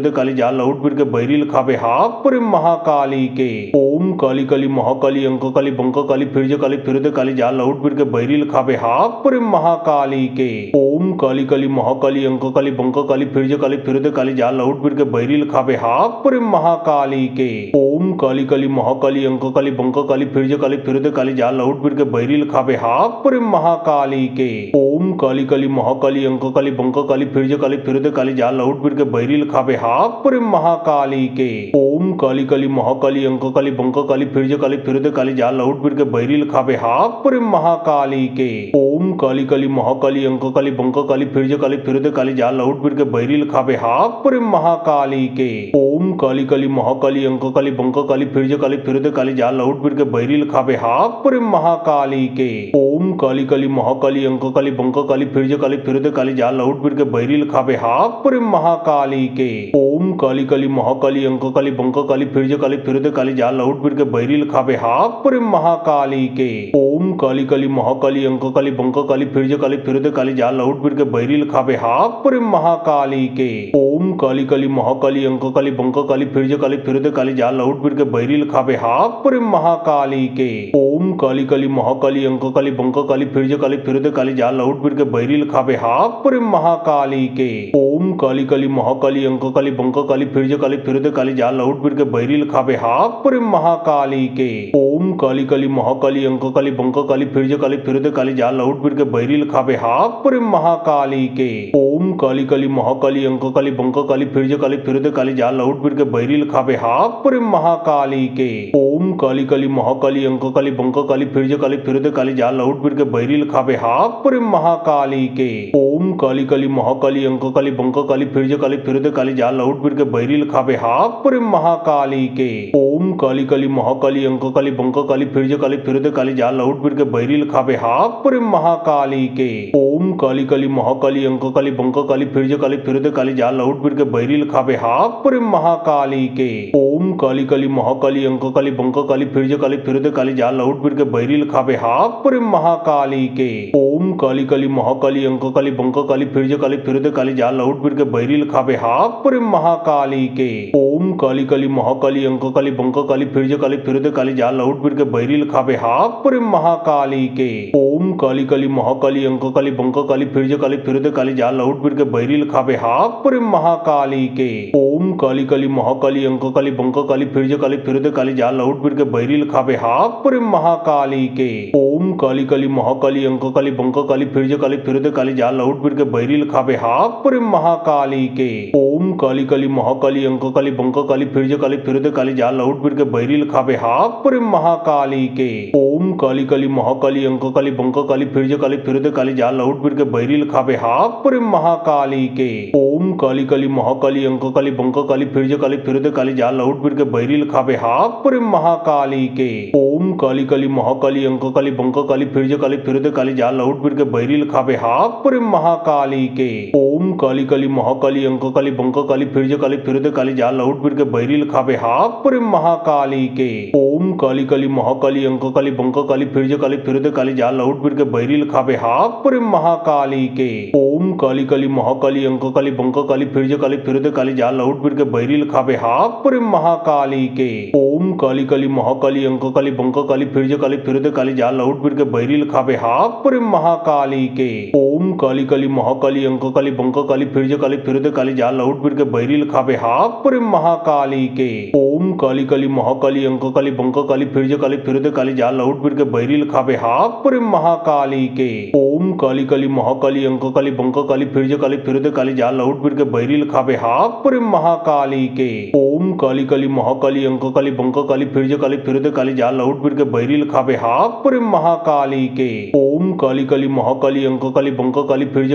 काली जा लौट फिर के बैरिल खाबे हाक पर महाकाली के। ओम काली काली महाकाली अंक काली बंक काली फिर काली जा लौट फिर के बैरिल खाबे हाक पर महाकाली के। ओम काली काली महाकाली अंक काली बंक काली फिर काली जा लौट फिर के बैरिल खाबे हाक पर महाकाली के। ओम काली काली महाकाली अंक काली बंक काली फिर काली जा लौट फिर के बैरिल खाबे हाक पर महाकाली के। ओम काली काली महाकाली अंक काली बंक काली फिर काली जा लौट फिर के बैरिल खाबे हाक पर महाकाली के। ओम काली काली महाकाली अंक काली बंक काली फिर काली जा लौट फिर के बैरिल खाबे हाक पर महाकाली के। ओम काली काली महाकाली अंक काली बंक काली फिर काली जा लौट फिर के बैरिल खाबे हाक पर महाकाली के। ओम काली काली महाकाली अंक काली बंक काली फिर काली जा लौट फिर के बैरिल खाबे हाक पर महाकाली के। ओम काली काली महाकाली अंक काली बंक काली फिर काली जा लौट फिर के बैरिल खाबे हाक पर महाकाली के। ओम काली काली महाकाली अंक काली बंक काली फिर काली जा लौट फिर के बैरिल खाबे हाक पर महाकाली के। ओम काली काली महाकाली अंक काली बंक काली फिर काली जा लौट फिर के बैरिल खाबे हाक पर महाकाली के। ओम काली काली महाकाली अंक काली बंक काली फिर काली जा लौट फिर के बैरिल खाबे हाक पर महाकाली के। ओम काली काली महाकाली अंक काली बंक काली फिर काली जा लौट फिर के बैरिल खाबे हाक पर महाकाली के। ओम काली काली महाकाली अंक काली बंक काली फिर काली जा लौट फिर के बैरिल खाबे हाक पर महाकाली के। ओम काली काली महाकाली अंक काली बंक काली फिर काली जा लौट फिर के बैरिल खाबे हाक पर महाकाली के। ओम काली काली महाकाली अंक काली बंक काली फिर काली जा लौट फिर के बैरिल खाबे हाक पर महाकाली के। ओम काली काली महाकाली अंक काली बंक काली फिर काली जा लौट फिर के बैरिल खाबे हाक पर महाकाली के। ओम काली काली महाकाली अंक काली बंक काली फिर काली जा लौट फिर के बैरिल खाबे हाक पर महाकाली के। ओम काली काली महाकाली अंक काली बंक काली फिर काली जा लौट फिर के बैरिल खाबे हाक पर महाकाली के। ओम काली काली महाकाली अंक काली बंक काली फिर काली जा लौट फिर के बैरिल खाबे हाक पर महाकाली के। ओम काली काली महाकाली अंक काली बंक काली फिर काली जा लौट फिर के बैरिल खाबे हाक पर महाकाली के। ओम काली काली महाकाली अंक काली बंक काली फिर काली जा लौट फिर के बैरिल खाबे हाक पर महाकाली के। ओम काली काली महाकाली अंक काली बंक काली फिर काली जा लौट फिर के बैरिल खाबे हाक पर महाकाली के। ओम काली काली महाकाली अंक काली बंक काली फिर काली जा लौट फिर के बैरिल खाबे हाक पर महाकाली के। ओम काली काली महाकाली अंक काली बंक काली फिर काली जा लौट फिर के बैरिल खाबे हाक पर महाकाली के। ओम काली काली महाकाली अंक काली बंक काली फिर काली जा लौट फिर के बैरिल खाबे हाक पर महाकाली के। ओम काली काली महाकाली अंक काली बंक काली फिर काली जा लौट फिर के बैरिल खाबे हाक पर महाकाली के। ओम काली काली महाकाली अंक काली बंक काली फिर काली जा जाल लहुट फिर के बैरी लिखावे हाक प्रेम महाकाली के। ओम काली काली महाकाली अंक काली बंक काली फिर दे काली जाल लहुट फिर के बैरी लिखावे हाक प्रेम महाकाली के। ओम काली काली महाकाली अंक काली बंक काली फिर दे काली जाल लहुट फिर के बैरी लिखावे हाक प्रेम महाकाली के। ओम काली काली महाकाली अंक काली बंक काली फिर दे काली जाल लहुट फिर के बैरी लिखावे हाक प्रेम महाकाली के। ओम काली काली महाकाली अंक काली बंक काली फिर दे काली जाल लहुट फिर के बैरी लिखावे हाक प्रेम महाकाली के। ओम काली काली महाकाली अंक काली बंक काली फिर दे काली जाल लहुट फिर के बैरी लिखावे हाक प्रेम महाकाली के। ओम काली काली महाकाली अंक काली बंक काली फिर दे काली जाल लहुट फिर के बैरी लिखावे हाक प्रेम महाकाली के। ओम काली काली महाकाली अंक काली बंक काली फिर दे काली जाल लहुट फिर के बैरी लिखावे हाक प्रेम महाकाली के। ओम काली काली महाकाली अंक काली बंक काली फिर दे काली जाल लहुट फिर के बैरी लिखावे हाक प्रेम महाकाली के। ओम काली काली महाकाली अंक काली बंक काली फिर दे काली जाल लहुट फिर के बैरी लिखावे हाक प्रेम महाकाली के। ओम काली काली महाकाली अंक काली बंक काली फिर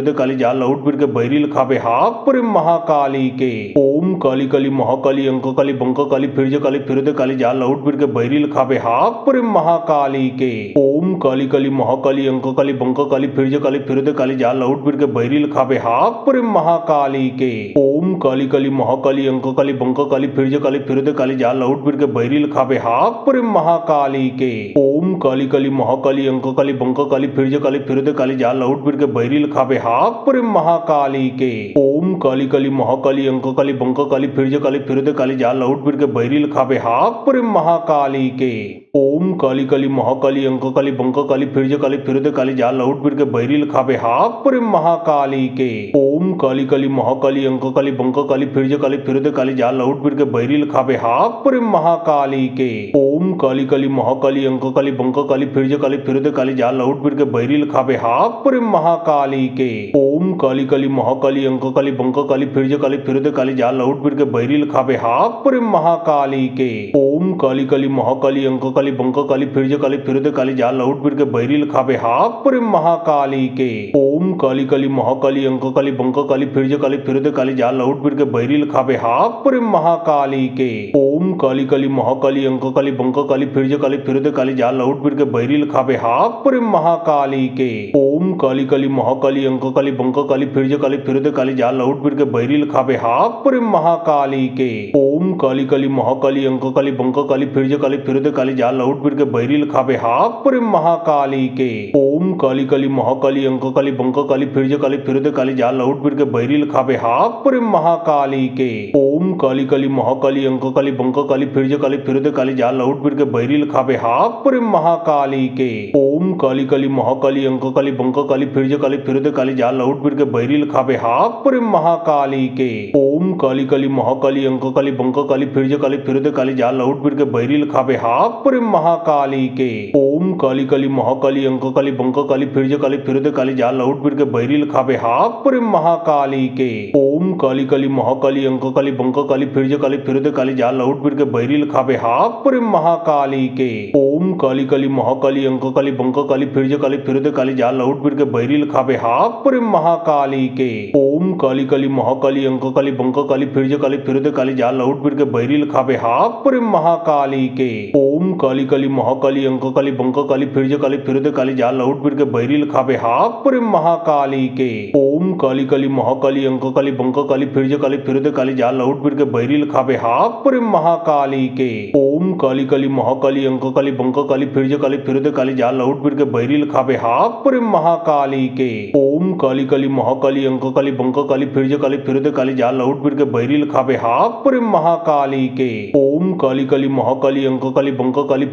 दे काली जाल लहुट फिर के बैरी लिखावे हाक प्रेम महाकाली के। ओम काली काली महाकाली अंक काली बंक काली फिर दे काली जाल लहुट फिर के बैरी लिखावे हाक प्रेम महाकाली के। ओम काली काली महाकाली अंक काली बंक काली फिर दे काली जाल लहुट फिर के बैरी लिखावे हाक प्रेम महाकाली के। ओम काली काली महाकाली अंक काली बंक काली फिर दे काली जाल लहुट फिर के बैरी लिखावे हाक प्रेम महाकाली के। ओम काली काली महाकाली अंक काली बंक काली फिर दे काली जाल लहुट फिर के बैरी लिखावे हाक प्रेम महाकाली के। ओम काली काली महाकाली अंक काली बंक काली फिर दे काली जाल लहुट फिर के बैरी लिखावे हाक प्रेम महाकाली के। ओम काली काली महाकाली अंक काली बंक काली फिर दे काली जाल लहुट फिर के बैरी लिखावे हाक प्रेम महाकाली के। ओम काली काली महाकाली अंक काली बंक काली फिर दे काली जाल लहुट फिर के बैरी लिखावे हाक प्रेम महाकाली के। ओम काली काली महाकाली अंक काली बंक काली फिर दे काली जाल लहुट फिर के बैरी लिखावे हाक प्रेम महाकाली के। ओम काली काली महाकाली अंक काली बंक काली फिर दे काली जाल लहुट फिर के बैरी लिखावे हाक प्रेम महाकाली के। ओम काली काली महाकाली अंक काली बंक काली फिर दे काली जाल लहुट फिर के बैरी लिखावे हाक प्रेम महाकाली के। ओम काली काली महाकाली अंक काली बंक काली फिर दे काली जाल लहुट फिर के बैरी लिखावे हाक प्रेम महाकाली के। ओम काली काली महाकाली अंक काली बंक काली फिर दे काली जाल लहुट फिर के बैरी लिखावे हाक प्रेम महाकाली के। ओम काली काली महाकाली अंक काली बंक काली फिर दे काली जाल लहुट फिर के बैरी लिखावे हाक प्रेम महाकाली के। ओम काली काली महाकाली अंक काली बंक काली फिर दे काली जाल लहुट फिर के बैरी लिखावे हाक प्रेम महाकाली के। ओम काली काली महाकाली अंक काली बंक काली फिर दे काली जाल लहुट फिर के बैरी लिखावे हाक प्रेम महाकाली के। ओम काली काली महाकाली अंक काली बंक काली फिर दे काली जाल लहुट फिर के बैरी लिखावे हाक प्रेम महाकाली के। ओम काली काली महाकाली अंक काली बंक काली फिर दे काली जाल लहुट फिर के बैरी लिखावे हाक प्रेम महाकाली के। ओम काली काली महाकाली अंक काली बंक काली फिर दे काली जाल लहुट फिर के बैरी लिखावे हाक प्रेम महाकाली के। ओम काली काली महाकाली अंक काली बंक काली फिर दे काली जाल लहुट फिर के बैरी लिखावे हाक प्रेम महाकाली के। ओम काली काली महाकाली अंक काली बंक काली फिर दे काली जाल लहुट फिर के बैरी लिखावे हाक प्रेम महाकाली के। ओम काली काली महाकाली अंक काली बंक काली फिर दे काली जाल लहुट फिर के बैरी लिखावे हाक प्रेम महाकाली के। ओम काली काली महाकाली अंक काली बंक काली फिर दे काली जाल लहुट फिर के बैरी लिखावे हाक प्रेम महाकाली के। ओम काली काली महाकाली अंक काली बंक काली फिर दे काली जाल लहुट फिर के बैरी लिखावे हाक प्रेम महाकाली के। ओम काली काली महाकाली अंक काली बंक काली फिर दे काली जाल लहुट फिर के बैरी लिखावे हाक प्रेम महाकाली के। ओम काली काली महाकाली अंक काली बंक काली फिर दे काली जाल लहुट फिर के बैरी लिखावे हाक प्रेम महाकाली के। ओम काली काली महाकाली अंक काली बंक काली फिर दे काली जाल लहुट फिर के बैरी लिखावे हाक प्रेम महाकाली के। ओम काली काली महाकाली अंक काली बंक काली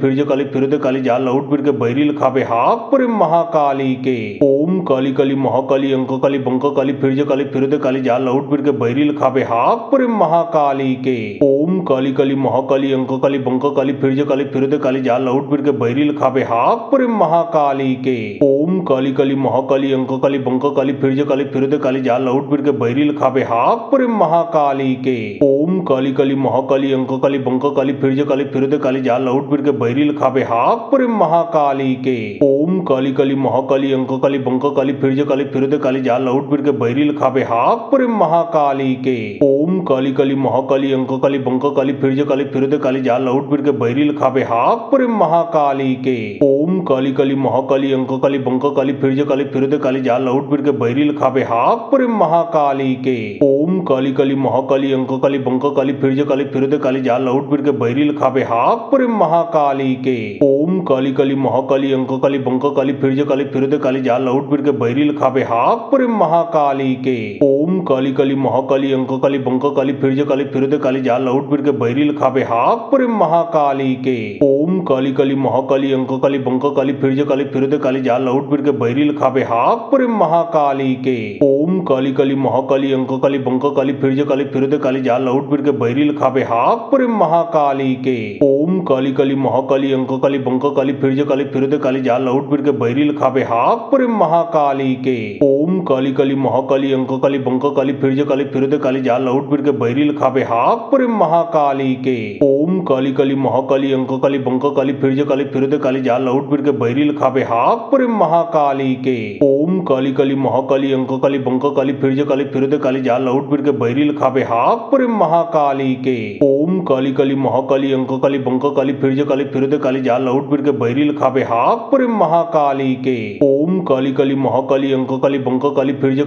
फिर दे काली जाल लहुट फिर के बैरी लिखावे हाक प्रेम महाकाली के। ओम काली काली महाकाली अंक काली बंक काली फिर दे काली जाल लहुट फिर के बैरी लिखावे हाक प्रेम महाकाली के। ओम काली काली महाकाली अंक काली बंक काली फिर दे काली जाल लहुट फिर के बैरी लिखावे हाक प्रेम महाकाली के। ओम काली काली महाकाली अंक काली बंक काली फिर दे काली जाल लहुट फिर के बैरी लिखावे हाक प्रेम महाकाली के। ओम काली काली महाकाली अंक काली बंक काली फिर दे काली जाल लहुट फिर के बैरी लिखावे हाक प्रेम महाकाली के। ओम काली काली महाकाली अंक काली बंक काली फिर दे काली जाल लहुट फिर के बैरी लिखावे हाक प्रेम महाकाली के। ओम काली काली महाकाली महाकाली अंक काली बंक काली फिर काली फिर काली जा लौट फिर के बैरी लिखाबे हाक पुरी महाकाली के ओम काली काली महाकाली अंक काली बंक काली फिर काली जा लौट फिर के बैरी लिखाबे हाक पुरी महाकाली के ओम काली काली महाकाली अंक काली बंक काली फिर काली जा लौट फिर के बैरी लिखाबे हाक पुरी महाकाली के ओम काली काली महाकाली अंक काली बंक काली फिर काली जा लौट फिर के बैरी लिखाबे हाक पुरी महाकाली के ओम काली काली महाकाली अंक काली बंक काली फिर काली जा लौट फिर के बैरी लिखाबे हाक पुरी महाकाली के ओम काली काली महाकाली अंक काली बंक काली फिर काली जा लौट फिर के बैरी लिखाबे हाक पुरी महाकाली के ओम काली काली महाकाली अंक काली बंक काली फिर काली जा लौट फिर के बैरी लिखाबे हाक पुरी महाकाली के ओम काली काली महाकाली अंक काली बंक काली फिर काली जा लौट फिर के बैरी लिखाबे हाक पुरी महाकाली के ओम काली काली महाकाली अंक काली बंक काली फिर काली जा लौट फिर के बैरी लिखाबे हाक पुरी महाकाली के ओम काली काली महाकाली अंक काली बंक काली फिर काली जा लौट फिर के बैरी लिखाबे हाक पुरी महाकाली के ओम काली काली महाकाली अंक काली बंक काली फिर काली जा लौट फिर के बैरी लिखाबे हाक पुरी महाकाली के ओम काली काली महाकाली अंक काली बंक काली फिर काली जा लौट फिर के बैरी लिखाबे हाक पुरी महाकाली के ओम काली काली महाकाली अंक काली बंक काली फिर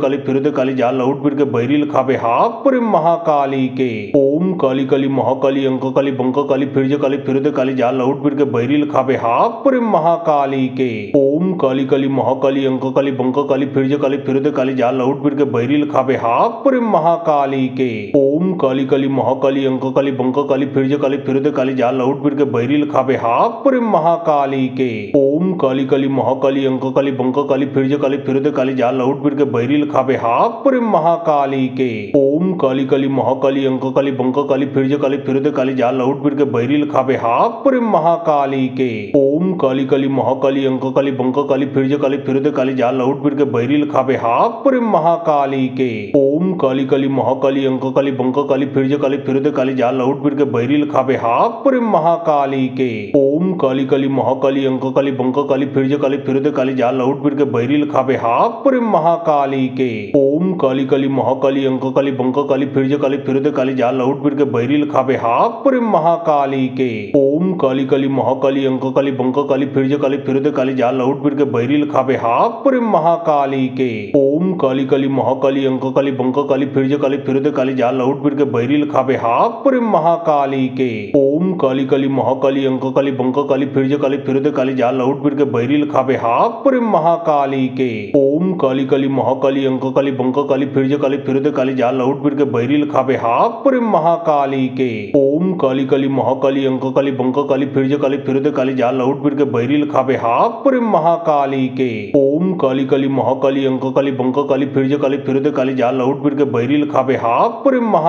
काली जा लौट फिर के बैरी लिखाबे हाक पुरी महाकाली के ओम काली काली महाकाली अंक काली बंक काली फिर काली जा लौट फिर के बैरी लिखाबे हाक पुरी महाकाली के ओम काली काली महाकाली अंक काली बंक काली फिर काली जा लौट फिर के बैरी लिखाबे हाक पुरी महाकाली के ओम काली काली महाकाली अंक काली बंक काली फिर काली जा लौट फिर के बैरी लिखाबे हाक पुरी महाकाली के ओम काली काली महाकाली अंक काली बंक काली फिर काली जा लौट फिर के बैरी लिखाबे हाक पुरी महाकाली के ओम काली काली महाकाली अंक काली बंक काली फिर काली जा लौट फिर के बैरी लिखाबे हाक पुरी महाकाली के ओम काली काली महाकाली अंक काली बंक काली फिर काली जा लौट फिर के बैरी लिखाबे हाक पुरी महाकाली के ओम काली काली महाकाली अंक काली बंक काली फिर काली जा लौट फिर के बैरी लिखाबे हाक पुरी महाकाली के ओम काली काली महाकाली अंक काली बंक काली फिर काली जा लौट फिर के बैरी लिखाबे हाक पुरी महाकाली के ओम काली काली महाकाली अंक काली बंक काली फिर काली जा लौट फिर के बैरी लिखाबे हाक पुरी महाकाली के ओम काली काली महाकाली अंक काली बंक काली फिर काली जा लौट फिर के बैरी लिखाबे हाक पुरी महाकाली के ओम काली काली महाकाली अंक काली बंक काली फिर काली जा लौट फिर के बैरी लिखाबे हाक पुरी महाकाली के ओम काली काली महाकाली अंक काली बंक काली फिर काली जा लौट फिर के बैरी लिखाबे हाक पुरी महाकाली के ओम काली काली महाकाली अंक काली बंक काली फिर काली जा लौट फिर के बैरी लिखाबे हाक पुरी महाकाली के ओम काली काली महाकाली अंक काली बंक काली फिर काली जा लौट फिर के बैरी लिखाबे हाक पुरी महाकाली के ओम काली काली महाकाली अंक काली बंक काली फिर काली जा लौट फिर के बैरी लिखाबे हाक पुरी महाकाली के ओम काली काली महाकाली अंक काली बंक काली फिर काली जा लौट फिर के बैरी लिखाबे हाक पुरी महाकाली के ओम काली काली महाकाली अंक काली बंक काली फिर काली जा लौट फिर के बैरी लिखाबे हाक पुरी महाकाली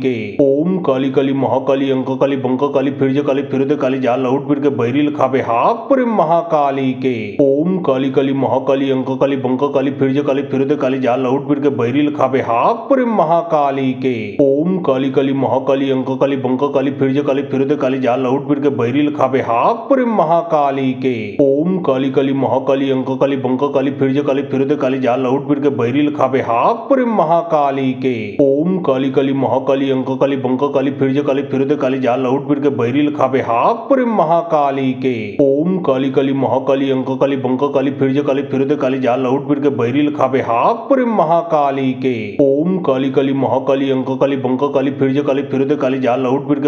के ओम काली काली महाकाली अंक काली बंक काली फिर काली जा लौट फिर के बैरी लिखाबे हाक पुरी महाकाली के ओम काली काली महाकाली अंक काली बंक काली फिर काली जा लौट फिर के बैरी लिखाबे हाक पुरी महाकाली के ओम काली काली महाकाली अंक काली बंक काली फिर काली जा लौट फिर के बैरी लिखाबे हाक पुरी महाकाली के ओम काली काली महाकाली अंक काली बंक काली फिर काली जा लौट फिर के बैरी लिखाबे हाक पुरी महाकाली के ओम काली काली महाकाली अंक काली बंक काली फिर काली जा लौट फिर के बैरी लिखाबे हाक पुरी महाकाली के ओम काली काली महाकाली अंक काली बंक काली फिर काली जा लौट फिर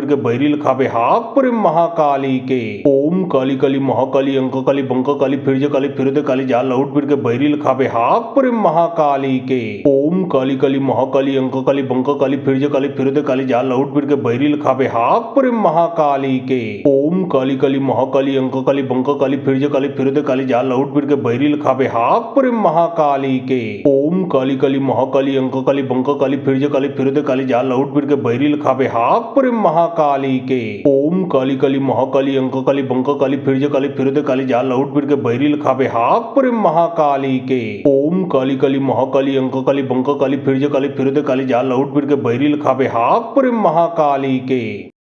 के बैरी लिखाबे हाक पुरी महाकाली के ओम काली काली महाकाली अंक काली बंक काली फिर काली जा लौट फिर के बैरी लिखाबे हाक पुरी महाकाली के ओम काली काली महाकाली अंक काली बंक काली फिर काली जा लौट फिर के बैरी लिखाबे हाक पुरी महाकाली के ओम काली काली महाकाली अंक काली बंक काली फिर काली जा लौट फिर के बैरी लिखाबे हाक पुरी महाकाली के ओम काली काली महाकाली अंक काली बंक काली फिर काली जा लौट फिर के बैरी लिखाबे हाक पुरी महाकाली के ओम काली काली महाकाली अंक काली बंक काली फिर काली जा लौट फिर के बैरी लिखाबे हाक पुरी महाकाली के ओम काली काली महाकाली अंक काली बंक काली फिर काली जा लौट फिर के बैरी लिखाबे हाक पुरी महाकाली के।